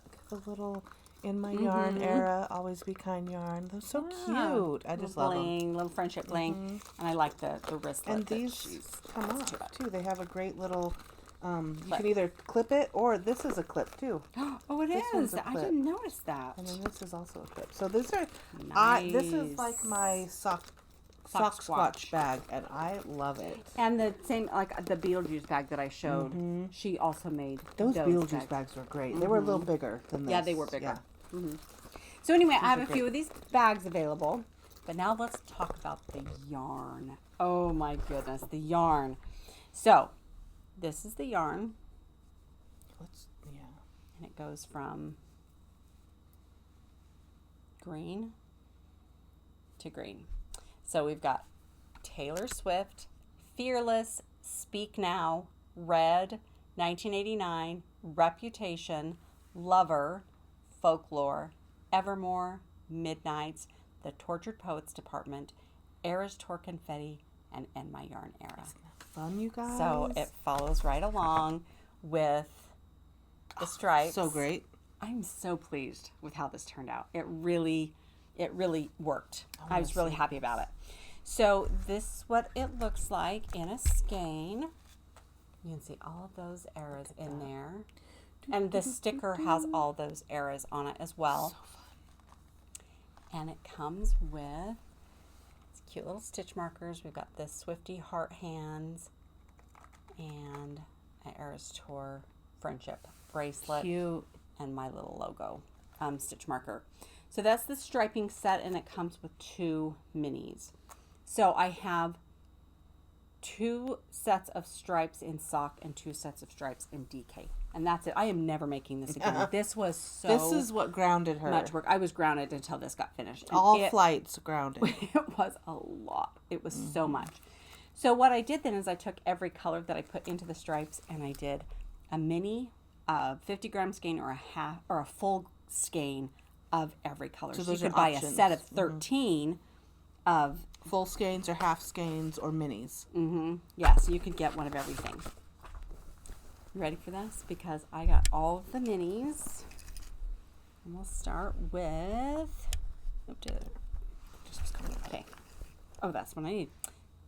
in my yarn era, always be kind yarn. They're so cute. I just love them. Bling, little friendship bling, and I like the wristlet. And that these she's come put off to it. too. They have a great little. You can either clip it or this is a clip too. Oh, it This one's is. a I clip. didn't notice that. And then this is also a clip. So these are. This is like my sock squatch bag, and I love it. And the same, like the Beetlejuice bag that I showed, she also made Those Beetlejuice bags were great. They were a little bigger than this. Yeah, they were bigger. Yeah. So anyway, I have a few of these bags available, but now let's talk about the yarn. Oh my goodness, the yarn. So this is the yarn, and it goes from green to green. So we've got Taylor Swift, Fearless, Speak Now, Red, 1989, Reputation, Lover, Folklore, Evermore, Midnights, The Tortured Poets Department, Eras Tour Confetti, and End My Yarn Era. Fun, you guys. So it follows right along with the stripes. So great. I'm so pleased with how this turned out. It really worked. I was really happy about it. So this is what it looks like in a skein. You can see all of those eras in there. And the sticker has all those eras on it as well. So fun. And it comes with these cute little stitch markers. We've got the Swifty heart hands and an Eras Tour friendship bracelet. Cute. And my little logo stitch marker. So that's the striping set, and it comes with 2 minis. So I have 2 sets of stripes in sock and 2 sets of stripes in DK. And that's it. I am never making this again. This was so This is what grounded her. much work. I was grounded until this got finished. And All flights grounded. it was a lot. It was so much. So what I did then is I took every color that I put into the stripes, and I did a mini 50-gram skein or a full skein of every color. So those you are could buy options. a set of 13 of Full skeins or half skeins or minis. yeah, so you could get one of everything. You ready for this? Because I got all of the minis. And we'll start with okay. Oh, that's what I need.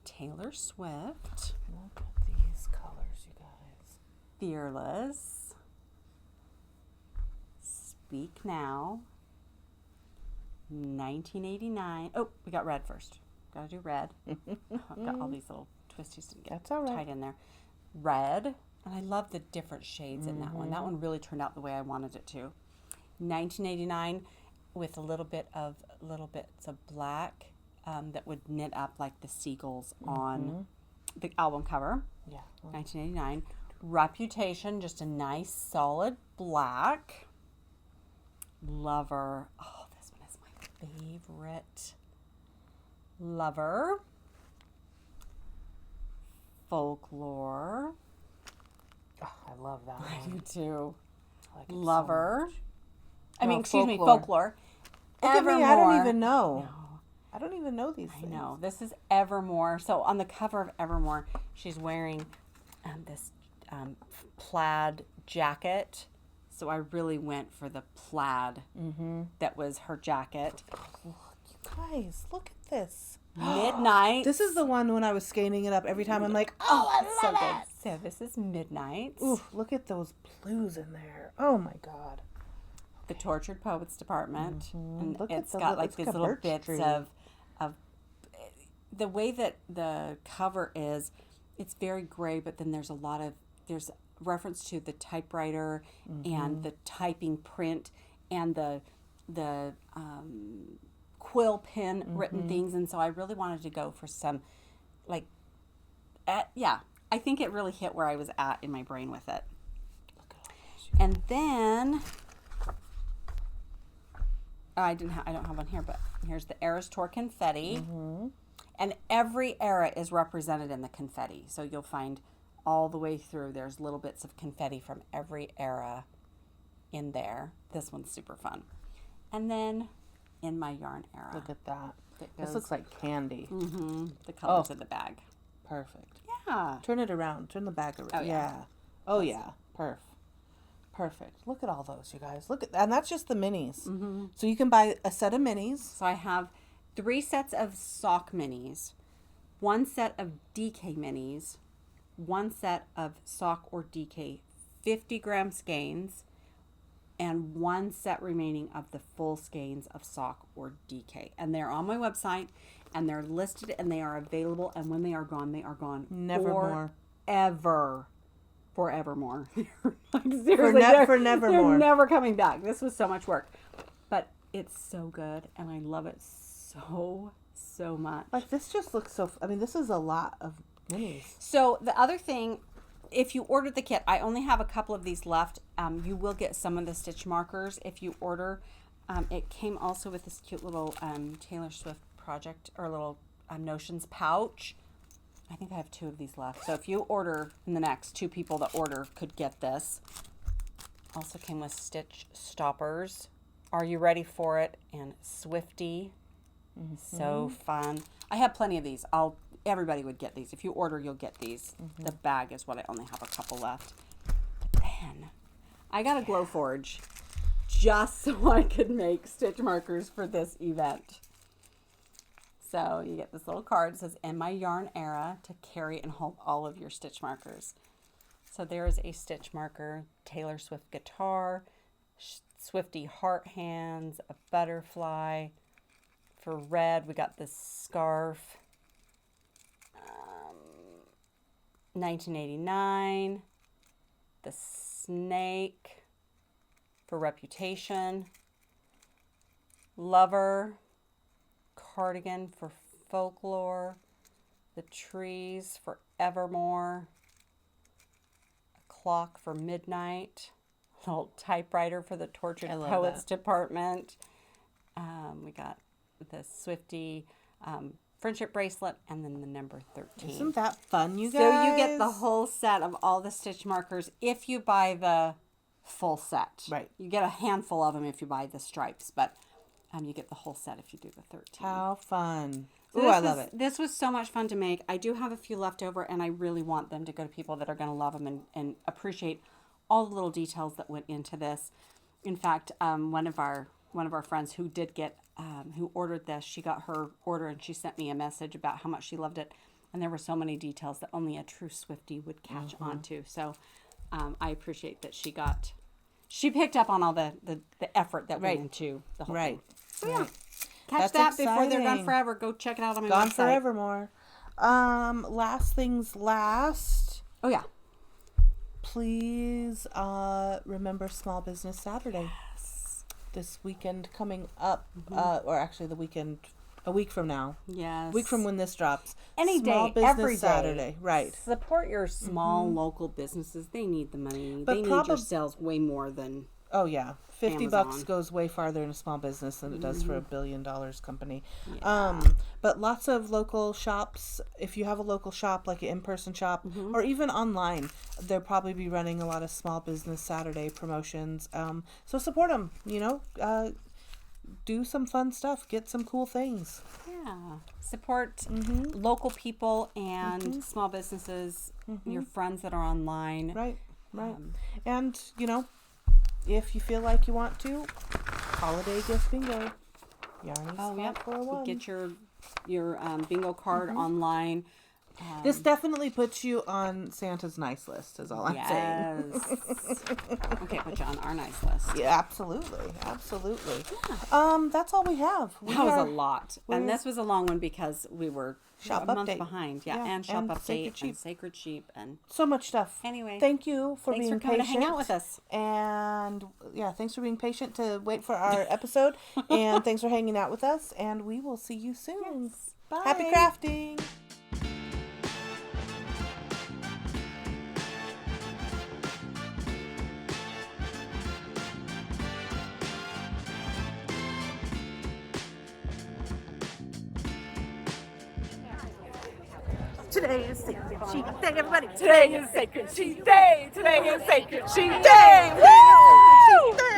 Taylor Swift. Look at these colors, you guys. Fearless. Speak Now. 1989. Oh, we got red first. Gotta do red. I've got all these little twisties to get That's all right. tied in there. Red. And I love the different shades in that one. That one really turned out the way I wanted it to. 1989 with a little bits of black that would knit up like the seagulls on the album cover. Yeah. 1989. Reputation, just a nice solid black. Lover. Oh, this one is my favorite. Lover. Folklore. Oh, I love that one. I do too. I like it Lover. so much. Excuse me, Folklore. folklore. Look at me, I Evermore. don't even know. No. I don't even know these I things. know. This is Evermore. So on the cover of Evermore, she's wearing this plaid jacket. So I really went for the plaid that was her jacket. Look, you guys, look at this. Midnight. This is the one when I was scanning it up every time. I'm like, oh, I so love good. it. So this is Midnight. Ooh, look at those blues in there. Oh my God. The Tortured Poets Department. And Look at it's the got little- like it's these like a little birch bits tree. of the way that the cover is, it's very gray, but then there's reference to the typewriter and the typing print and the quill pen written things, and so I really wanted to go for some like Yeah, I think it really hit where I was at in my brain with it. And then I don't have one here, but here's the Eras Tour confetti. And every era is represented in the confetti. So you'll find all the way through, there's little bits of confetti from every era in there. This one's super fun. And then in my yarn era. Look at that. This looks like candy. The colors of the bag. Perfect. Yeah. Turn it around. Turn the bag around. Oh, yeah. Oh, yeah. Perfect. Look at all those, you guys. And that's just the minis. So you can buy a set of minis. So I have 3 sets of sock minis, 1 set of DK minis, 1 set of sock or DK 50-gram skeins, and 1 set remaining of the full skeins of sock or DK. And they're on my website, and they're listed, and they are available. And when they are gone, they are gone. Nevermore. Forevermore. Like, seriously, for nevermore. They're never coming back. This was so much work, but it's so good, and I love it so much. Like, this just looks so... I mean, this is a lot of minis. So the other thing, if you ordered the kit, I only have a couple of these left. You will get some of the stitch markers if you order. It came also with this cute little Taylor Swift project, or little Notions pouch. I think I have 2 of these left. So if you order in the next, 2 people that order could get this. Also came with stitch stoppers. Are you ready for it? And Swifty. So fun. I have plenty of these. Everybody would get these. If you order, you'll get these. The bag is what I only have a couple left. But then I got a Glowforge just so I could make stitch markers for this event. So you get this little card that says, in my yarn era, to carry and hold all of your stitch markers. So there is a stitch marker, Taylor Swift guitar, Swifty heart hands, a butterfly. For red, we got this scarf, 1989, the snake for reputation, lover, cardigan for folklore, the trees for evermore, a clock for midnight, a little typewriter for the tortured poets department. We got the Swifty friendship bracelet, and then the number 13. Isn't that fun, you guys? So you get the whole set of all the stitch markers if you buy the full set. Right. You get a handful of them if you buy the stripes, but you get the whole set if you do the 13. How fun. So Ooh, I love it. This was so much fun to make. I do have a few left over, and I really want them to go to people that are going to love them and appreciate all the little details that went into this. In fact, one of our friends who did get who ordered this, she got her order and she sent me a message about how much she loved it, and there were so many details that only a true Swiftie would catch on to. So I appreciate that she picked up on all the effort that went into the whole thing. So yeah, catch that before they're gone forever. Go check it out on my website. Gone forevermore. Last things last. Oh yeah. Please remember Small Business Saturday. This weekend coming up, or actually the weekend, a week from now. Yes. A week from when this drops. Any Small day, Business every Saturday. day. Right. Support your small local businesses. They need the money. They need your sales way more than Oh yeah. $50 Amazon. goes way farther in a small business than it does for $1 billion company. Yeah. But lots of local shops. If you have a local shop, like an in-person shop, or even online, they'll probably be running a lot of Small Business Saturday promotions. So support them. Do some fun stuff. Get some cool things. Yeah. Support local people and small businesses, your friends that are online. Right. And, if you feel like you want to, holiday gift bingo. Yarny Spot 401. Get your bingo card online. This definitely puts you on Santa's nice list, is all I'm saying. Okay, put you on our nice list. Yeah, absolutely. Yeah. That's all we have. That was a lot. And this was a long one because we were Shop a month update. behind. Yeah, and Shop Update and Sacred Sheep. And so much stuff. Anyway. Thank you for thanks being for coming patient. to hang out with us. And yeah, thanks for being patient to wait for our episode. And thanks for hanging out with us. And we will see you soon. Yes. Bye. Happy crafting. Today is Sacred Cheat Day, everybody. Today is Sacred Cheat Day. Today is Sacred Cheat Day. Woo!